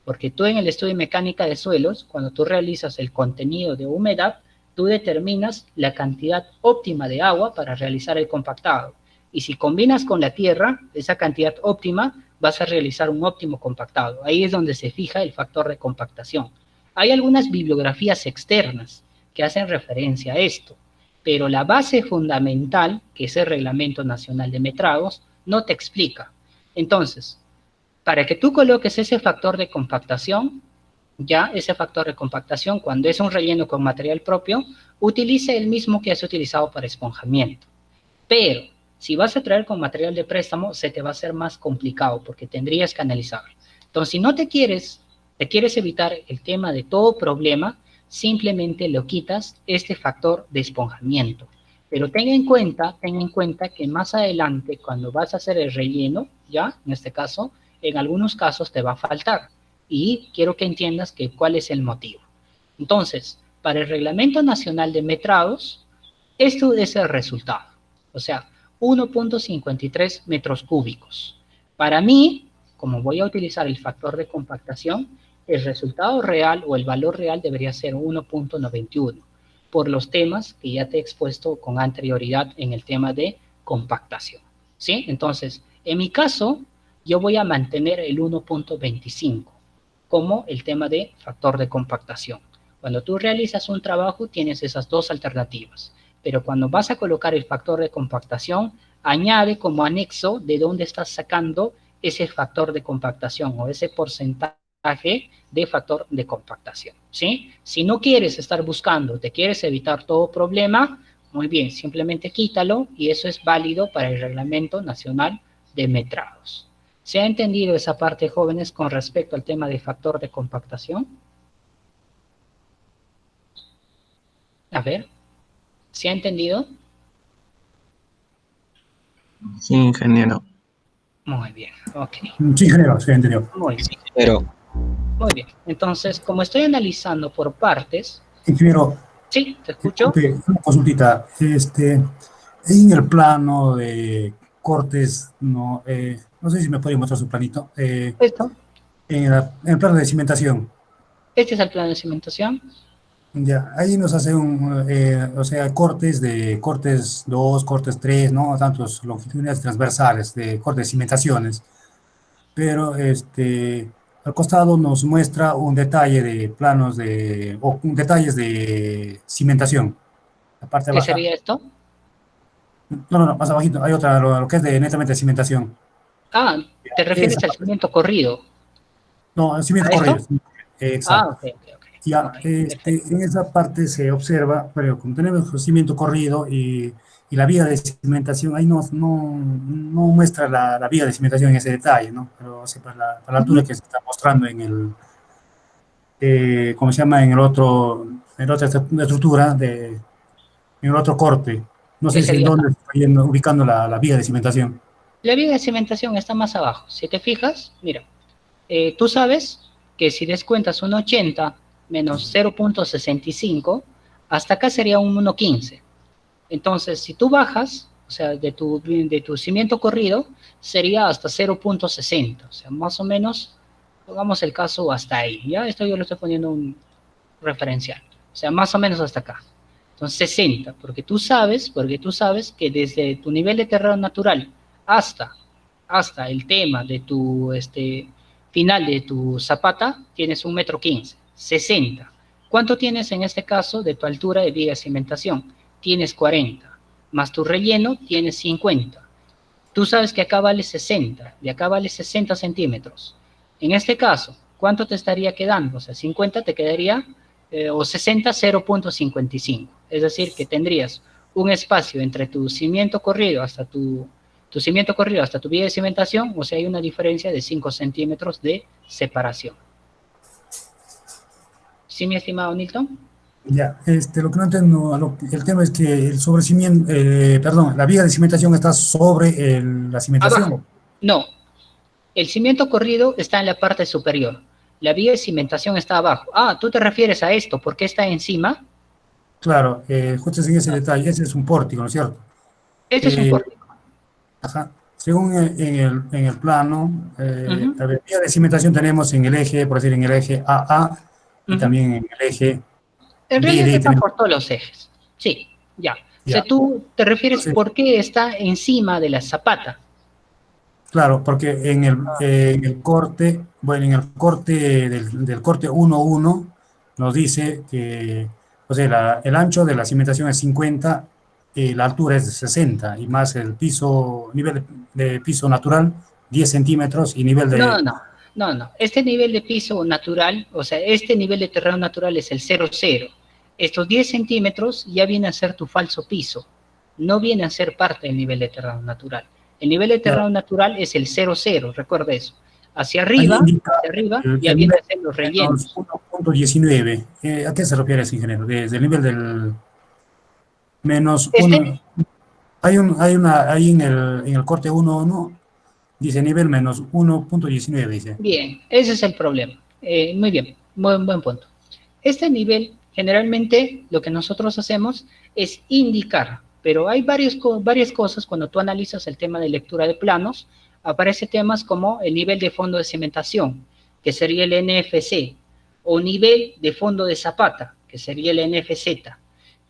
Speaker 2: Porque tú en el estudio de mecánica de suelos, cuando tú realizas el contenido de humedad, tú determinas la cantidad óptima de agua para realizar el compactado. Y si combinas con la tierra, esa cantidad óptima, vas a realizar un óptimo compactado. Ahí es donde se fija el factor de compactación. Hay algunas bibliografías externas que hacen referencia a esto, pero la base fundamental, que es el Reglamento Nacional de Metrados, no te explica. Entonces, para que tú coloques ese factor de compactación, ya ese factor de compactación, cuando es un relleno con material propio, utilice el mismo que has utilizado para esponjamiento. Pero, Si vas a traer con material de préstamo, se te va a hacer más complicado porque tendrías que analizarlo. Entonces, si no te quieres evitar el tema de todo problema, simplemente lo quitas este factor de esponjamiento. Pero ten en cuenta que más adelante, cuando vas a hacer el relleno, ya, en este caso, en algunos casos te va a faltar. Y quiero que entiendas cuál es el motivo. Entonces, para el Reglamento Nacional de Metrados, esto es el resultado. O sea, 1.53 metros cúbicos. Para mí, como voy a utilizar el factor de compactación, el resultado real o el valor real debería ser 1.91 por los temas que ya te he expuesto con anterioridad en el tema de compactación. ¿Sí? Entonces, en mi caso, yo voy a mantener el 1.25 como el tema de factor de compactación. Cuando tú realizas un trabajo, tienes esas dos alternativas. Pero cuando vas a colocar el factor de compactación, añade como anexo de dónde estás sacando ese factor de compactación o ese porcentaje de factor de compactación, ¿sí? Si no quieres estar buscando, te quieres evitar todo problema, muy bien, simplemente quítalo y eso es válido para el Reglamento Nacional de Metrados. ¿Se ha entendido esa parte, jóvenes, con respecto al tema de factor de compactación? A ver, ¿se ha entendido?
Speaker 3: Sí, ingeniero.
Speaker 2: Muy bien, ok.
Speaker 6: Sí, ingeniero, sí, entendió.
Speaker 2: Muy bien.
Speaker 8: Pero,
Speaker 2: Muy bien, entonces, como estoy analizando por partes...
Speaker 6: Ingeniero,
Speaker 2: Sí, te escucho.
Speaker 6: una consultita. En el plano de cortes, no sé si me puede mostrar su planito.
Speaker 2: Esto,
Speaker 6: En el plano de cimentación,
Speaker 2: este es el plan de cimentación.
Speaker 6: ya, ahí nos hace o sea, cortes 2, cortes 3, ¿no? Tantos longitudinales transversales de cortes de cimentaciones. Pero al costado nos muestra un detalle de planos detalles de cimentación. La parte
Speaker 2: ¿Qué
Speaker 6: baja.
Speaker 2: sería esto?
Speaker 6: No, más abajito. Hay otra, lo que es de netamente cimentación.
Speaker 2: Ah, ¿te refieres al cimiento corrido?
Speaker 6: No, el cimiento
Speaker 2: ¿A esto?
Speaker 6: corrido. Exacto.
Speaker 2: Ah, ok.
Speaker 6: Ya,
Speaker 2: Ok, perfecto.
Speaker 6: en esa parte se observa, pero como tenemos el cimiento corrido y la vía de cimentación, ahí no muestra la vía de cimentación en ese detalle, ¿no? Pero o sea, para la altura que se está mostrando en ¿cómo se llama? En la otra estructura, en el otro corte. No
Speaker 2: ¿Qué
Speaker 6: sé si en
Speaker 2: sería?
Speaker 6: dónde está ubicando la vía de cimentación.
Speaker 2: La vía de cimentación está más abajo. Si te fijas, mira, tú sabes que si descuentas un 80 menos 0.65, hasta acá sería un 1.15. Entonces, si tú bajas, o sea, de tu cimiento corrido, sería hasta 0.60. O sea, más o menos, pongamos el caso hasta ahí. Ya, esto yo lo estoy poniendo un referencial. O sea, más o menos hasta acá. Entonces, 60, porque tú sabes que desde tu nivel de terreno natural hasta el tema de tu final de tu zapata, tienes 1,15 m, 60. ¿Cuánto tienes en este caso de tu altura de vía de cimentación? Tienes 40, más tu relleno tienes 50. Tú sabes que acá vale 60, de acá vale 60 centímetros. En este caso, ¿cuánto te estaría quedando? O sea, 50 te quedaría, o 60, 0.55. Es decir, que tendrías un espacio entre tu cimiento corrido hasta tu vía de cimentación, o sea, hay una diferencia de 5 centímetros de separación. ¿Sí, mi estimado Nilton?
Speaker 6: Ya, lo que no entiendo, el tema es que el sobrecimiento, la vía de cimentación está sobre la cimentación.
Speaker 2: Abajo. No, el cimiento corrido está en la parte superior. La vía de cimentación está abajo. Ah, tú te refieres a esto, ¿por qué está encima?
Speaker 6: Claro, justo en ese detalle, ese es un pórtico, ¿no es cierto?
Speaker 2: Este es un pórtico.
Speaker 6: Ajá. Según en el plano, la vía de cimentación tenemos en el eje, por decir, en el eje AA, y también en el eje
Speaker 2: En realidad está por todos los ejes. Sí, ya. O sea, tú te refieres por qué está encima de la zapata.
Speaker 6: Claro, porque en el corte, bueno, en el corte del corte 1.1 nos dice que, o sea, el ancho de la cimentación es 50, la altura es de 60, y más el nivel de piso natural, 10 centímetros, y nivel de...
Speaker 2: No. Este nivel de piso natural, o sea, este nivel de terreno natural es el 0,0. Estos 10 centímetros ya viene a ser tu falso piso. no viene a ser parte del nivel de terreno natural. El nivel de terreno natural es el 0,0, recuerda eso. Hacia arriba ya viene a ser los rellenos.
Speaker 6: 1.19. ¿A qué se refiere ese ingeniero? Desde el nivel del menos
Speaker 2: Este,
Speaker 6: 1. Ahí en el corte 1.1 dice nivel menos 1.19, dice.
Speaker 2: Bien, ese es el problema. Muy bien, buen punto. Este nivel, generalmente, lo que nosotros hacemos es indicar, pero hay varias cosas cuando tú analizas el tema de lectura de planos, aparecen temas como el nivel de fondo de cimentación, que sería el NFC, o nivel de fondo de zapata, que sería el NFZ.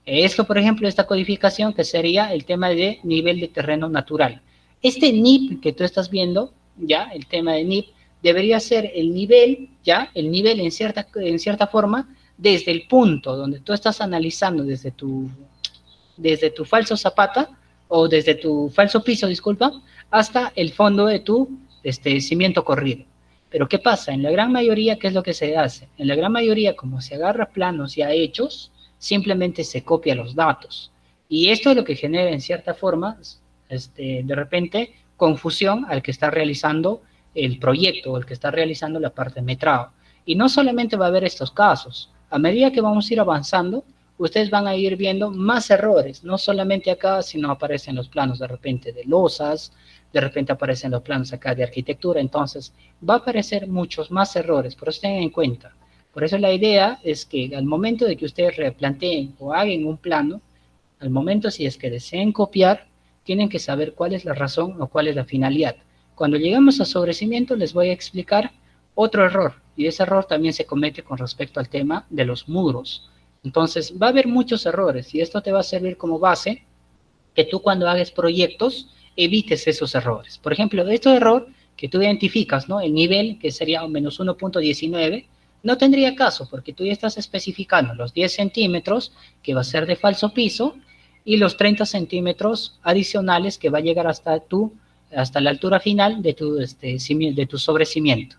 Speaker 2: Esto, por ejemplo, esta codificación que sería el tema de nivel de terreno natural. Este NIP que tú estás viendo, ya, el tema de NIP, debería ser el nivel, ya, el nivel en cierta forma, desde el punto donde tú estás analizando desde tu falso zapata, o desde tu falso piso, disculpa, hasta el fondo de tu cimiento corrido. Pero ¿qué pasa? En la gran mayoría, ¿qué es lo que se hace? En la gran mayoría, como se agarra planos ya hechos, simplemente se copia los datos. Y esto es lo que genera, en cierta forma, de repente, confusión al que está realizando el proyecto o el que está realizando la parte de metrado. Y no solamente va a haber estos casos. A medida que vamos a ir avanzando, ustedes van a ir viendo más errores, no solamente acá, sino aparecen los planos de repente de losas, de repente aparecen los planos acá de arquitectura, entonces va a aparecer muchos más errores, por eso tengan en cuenta. Por eso la idea es que al momento de que ustedes replanteen o hagan un plano, al momento si es que deseen copiar, tienen que saber cuál es la razón o cuál es la finalidad. Cuando llegamos a sobrecimiento les voy a explicar otro error, y ese error también se comete con respecto al tema de los muros. Entonces va a haber muchos errores, y esto te va a servir como base que tú cuando hagas proyectos evites esos errores. Por ejemplo, de este error que tú identificas, ¿no? El nivel que sería menos 1.19, no tendría caso, porque tú ya estás especificando los 10 centímetros que va a ser de falso piso y los 30 centímetros adicionales que va a llegar hasta la altura final de tu sobrecimiento.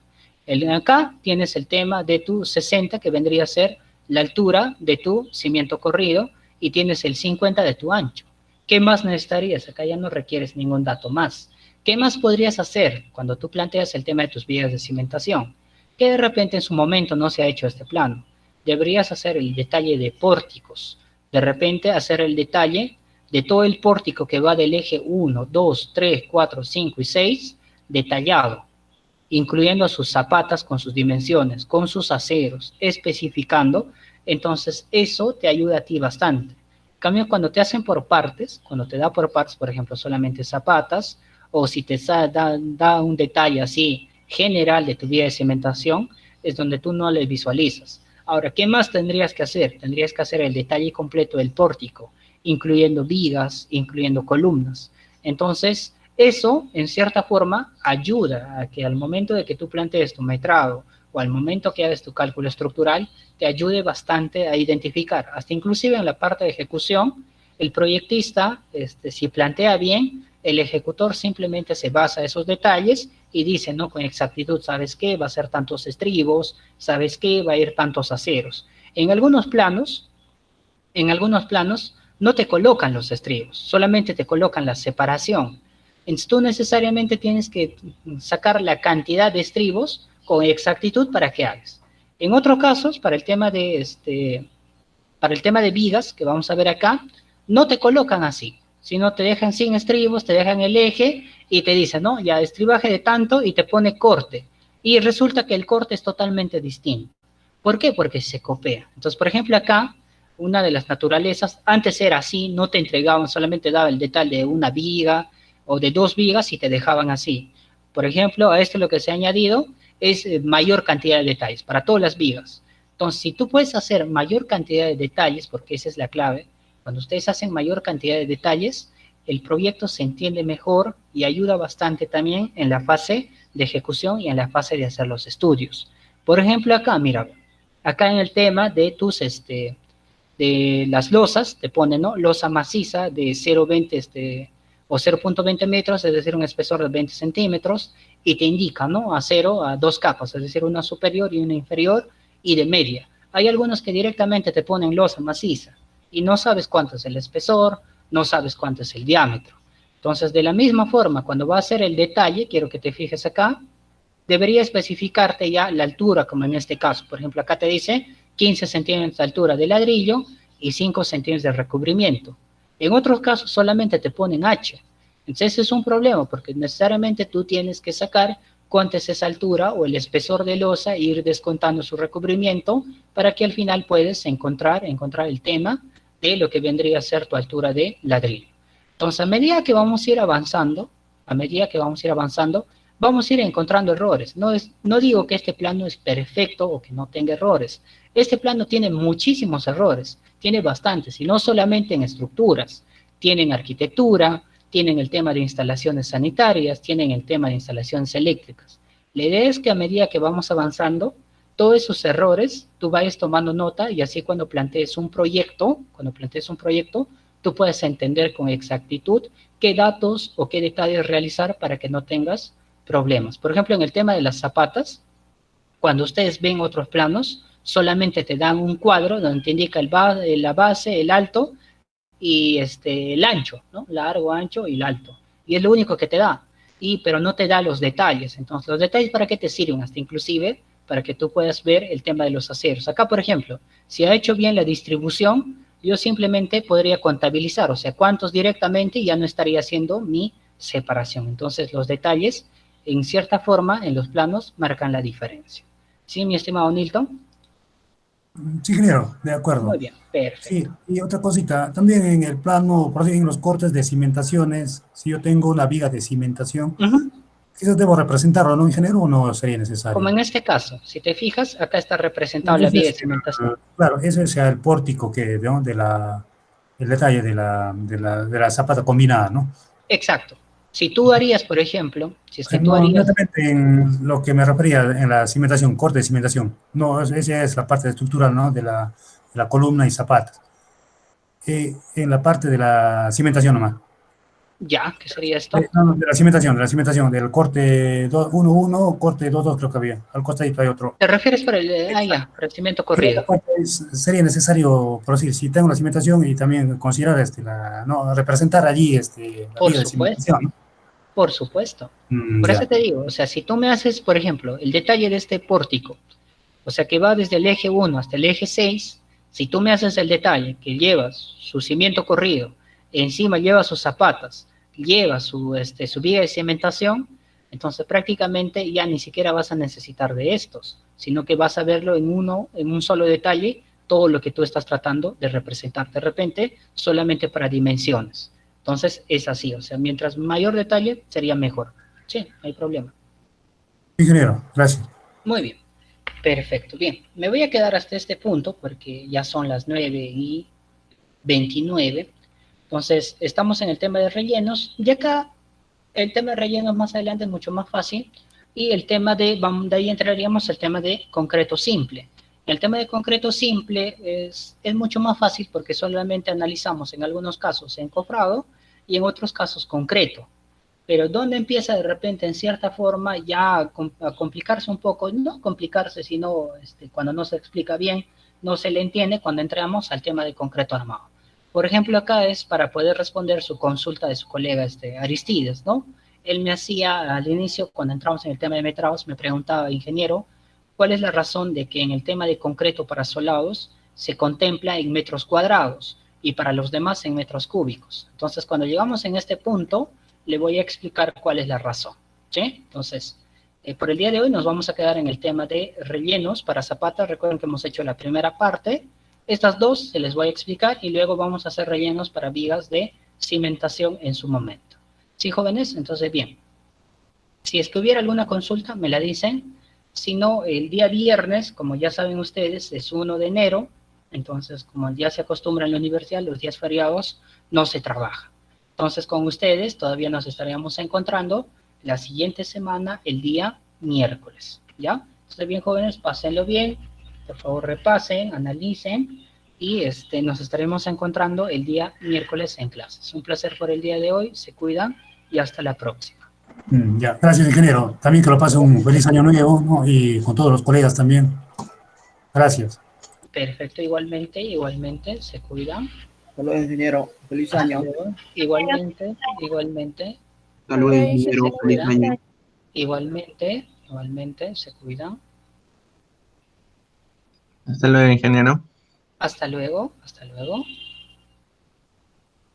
Speaker 2: Acá tienes el tema de tu 60, que vendría a ser la altura de tu cimiento corrido, y tienes el 50 de tu ancho. ¿Qué más necesitarías? Acá ya no requieres ningún dato más. ¿Qué más podrías hacer cuando tú planteas el tema de tus vigas de cimentación? Que de repente en su momento no se ha hecho este plano. Deberías hacer el detalle de pórticos. De repente hacer el detalle de todo el pórtico que va del eje 1, 2, 3, 4, 5 y 6, detallado, incluyendo sus zapatas con sus dimensiones, con sus aceros, especificando. Entonces eso te ayuda a ti bastante. En cambio, cuando te hacen por partes, cuando te da por partes, por ejemplo, solamente zapatas, o si te da un detalle así general de tu vía de cimentación, es donde tú no le visualizas. Ahora, ¿qué más tendrías que hacer? Tendrías que hacer el detalle completo del pórtico, incluyendo vigas, incluyendo columnas. Entonces, eso, en cierta forma, ayuda a que al momento de que tú plantees tu metrado o al momento que hagas tu cálculo estructural, te ayude bastante a identificar. Hasta inclusive en la parte de ejecución, el proyectista, si plantea bien, el ejecutor simplemente se basa en esos detalles y dice, no, con exactitud, ¿sabes qué? Va a ser tantos estribos, ¿sabes qué? Va a ir tantos aceros. En algunos planos no te colocan los estribos, solamente te colocan la separación. Entonces tú necesariamente tienes que sacar la cantidad de estribos con exactitud para que hagas. En otros casos, para el tema de vigas, que vamos a ver acá, no te colocan así, sino te dejan sin estribos, te dejan el eje y te dicen, no, ya estribaje de tanto, y te pone corte. Y resulta que el corte es totalmente distinto. ¿Por qué? Porque se copia. Entonces, por ejemplo, acá, una de las naturalezas, antes era así, no te entregaban, solamente daba el detalle de una viga o de 2 vigas y te dejaban así. Por ejemplo, a esto lo que se ha añadido es mayor cantidad de detalles para todas las vigas. Entonces, si tú puedes hacer mayor cantidad de detalles, porque esa es la clave, cuando ustedes hacen mayor cantidad de detalles, el proyecto se entiende mejor y ayuda bastante también en la fase de ejecución y en la fase de hacer los estudios. Por ejemplo, acá, mira, acá en el tema de de las losas, te ponen, ¿no? Losa maciza de 0.20 o 0.20 metros, es decir, un espesor de 20 centímetros, y te indica, ¿no? Acero a 2 capas, es decir, una superior y una inferior, y de media. Hay algunos que directamente te ponen losa maciza, y no sabes cuánto es el espesor, no sabes cuánto es el diámetro. Entonces, de la misma forma, cuando va a hacer el detalle, quiero que te fijes acá, debería especificarte ya la altura, como en este caso. Por ejemplo, acá te dice 15 centímetros de altura de ladrillo y 5 centímetros de recubrimiento. En otros casos solamente te ponen H. Entonces, ese es un problema, porque necesariamente tú tienes que sacar cuánto es esa altura o el espesor de losa e ir descontando su recubrimiento para que al final puedes encontrar el tema de lo que vendría a ser tu altura de ladrillo. Entonces, a medida que vamos a ir avanzando, vamos a ir encontrando errores. No digo que este plano es perfecto o que no tenga errores. Este plano tiene muchísimos errores, tiene bastantes, y no solamente en estructuras, tienen arquitectura, tienen el tema de instalaciones sanitarias, tienen el tema de instalaciones eléctricas. La idea es que a medida que vamos avanzando, todos esos errores, tú vayas tomando nota y así cuando plantees un proyecto, tú puedes entender con exactitud qué datos o qué detalles realizar para que no tengas problemas. Por ejemplo, en el tema de las zapatas, cuando ustedes ven otros planos, solamente te dan un cuadro donde te indica la base, el alto y el ancho, ¿no? Largo, ancho y el alto. Y es lo único que te da, pero no te da los detalles. Entonces, ¿los detalles para qué te sirven? Hasta inclusive para que tú puedas ver el tema de los aceros. Acá, por ejemplo, si ha hecho bien la distribución, yo simplemente podría contabilizar, o sea, cuántos directamente, y ya no estaría haciendo mi separación. Entonces, los detalles, en cierta forma, en los planos, marcan la diferencia. ¿Sí, mi estimado Nilton?
Speaker 6: Sí, ingeniero, de acuerdo.
Speaker 2: Muy bien, perfecto.
Speaker 6: Sí, y otra cosita, también en el plano, por ejemplo, en los cortes de cimentaciones, si yo tengo una viga de cimentación, ¿eso debo representarlo, no, ingeniero, o no sería necesario?
Speaker 2: Como en este caso, si te fijas, acá está representado la viga de cimentación.
Speaker 6: Claro, ese es el pórtico el detalle de la zapata combinada, ¿no?
Speaker 2: Exacto. Si tú harías, por ejemplo,
Speaker 6: Exactamente en lo que me refería en la cimentación, corte de cimentación. No, esa es la parte estructural, ¿no? De la columna y zapatas. En la parte de la cimentación nomás.
Speaker 2: Ya, ¿qué sería esto?
Speaker 6: No, de la cimentación, del corte 1-1, corte 2-2 creo que había. Al costadito hay otro.
Speaker 2: ¿Te refieres por el cimiento corrido?
Speaker 6: Sería necesario, por decir, si tengo la cimentación y también considerar representar allí
Speaker 2: por supuesto, ¿no? Por supuesto. Por eso te digo, o sea, si tú me haces, por ejemplo, el detalle de este pórtico, o sea, que va desde el eje 1 hasta el eje 6, si tú me haces el detalle que llevas su cimiento corrido, encima lleva sus zapatas, lleva su viga de cimentación, entonces prácticamente ya ni siquiera vas a necesitar de estos, sino que vas a verlo en un solo detalle, todo lo que tú estás tratando de representar de repente, solamente para dimensiones. Entonces es así, o sea, mientras mayor detalle sería mejor. Sí, no hay problema.
Speaker 6: Ingeniero, gracias.
Speaker 2: Muy bien, perfecto. Bien, me voy a quedar hasta este punto porque ya son las 9:29. Entonces, estamos en el tema de rellenos. Y acá, el tema de rellenos más adelante es mucho más fácil. Y el tema de ahí entraríamos al tema de concreto simple. El tema de concreto simple es mucho más fácil porque solamente analizamos en algunos casos encofrado y en otros casos concreto. Pero ¿dónde empieza de repente en cierta forma ya a complicarse un poco? No complicarse, sino cuando no se explica bien, no se le entiende cuando entramos al tema de concreto armado. Por ejemplo, acá es para poder responder su consulta de su colega Aristides, ¿no? Él me hacía al inicio, cuando entramos en el tema de metrados, me preguntaba, ingeniero, ¿cuál es la razón de que en el tema de concreto para solados se contempla en metros cuadrados y para los demás en metros cúbicos? Entonces, cuando llegamos en este punto, le voy a explicar cuál es la razón, ¿sí? Entonces, por el día de hoy nos vamos a quedar en el tema de rellenos para zapatas. Recuerden que hemos hecho la primera parte. Estas dos se les voy a explicar y luego vamos a hacer rellenos para vigas de cimentación en su momento. ¿Sí, jóvenes? Entonces, bien. Si es que hubiera alguna consulta, me la dicen. Si no, el día viernes, como ya saben ustedes, es 1 de enero. Entonces, como ya se acostumbra en la universidad, los días feriados no se trabaja. Entonces, con ustedes todavía nos estaríamos encontrando la siguiente semana, el día miércoles, ¿ya? Entonces, bien, jóvenes, pásenlo bien. Por favor, repasen, analicen y nos estaremos encontrando el día miércoles en clases. Un placer por el día de hoy, se cuidan y hasta la próxima.
Speaker 6: Ya, gracias, ingeniero. También que lo pase un feliz año nuevo, ¿no? Y con todos los colegas también. Gracias.
Speaker 2: Perfecto, igualmente, se cuidan.
Speaker 10: Hasta luego, ingeniero. Feliz año.
Speaker 2: Igualmente, igualmente.
Speaker 4: Hasta luego, ingeniero. Feliz año.
Speaker 2: Igualmente, se cuidan.
Speaker 3: Hasta luego, ingeniero.
Speaker 2: Hasta luego, hasta luego.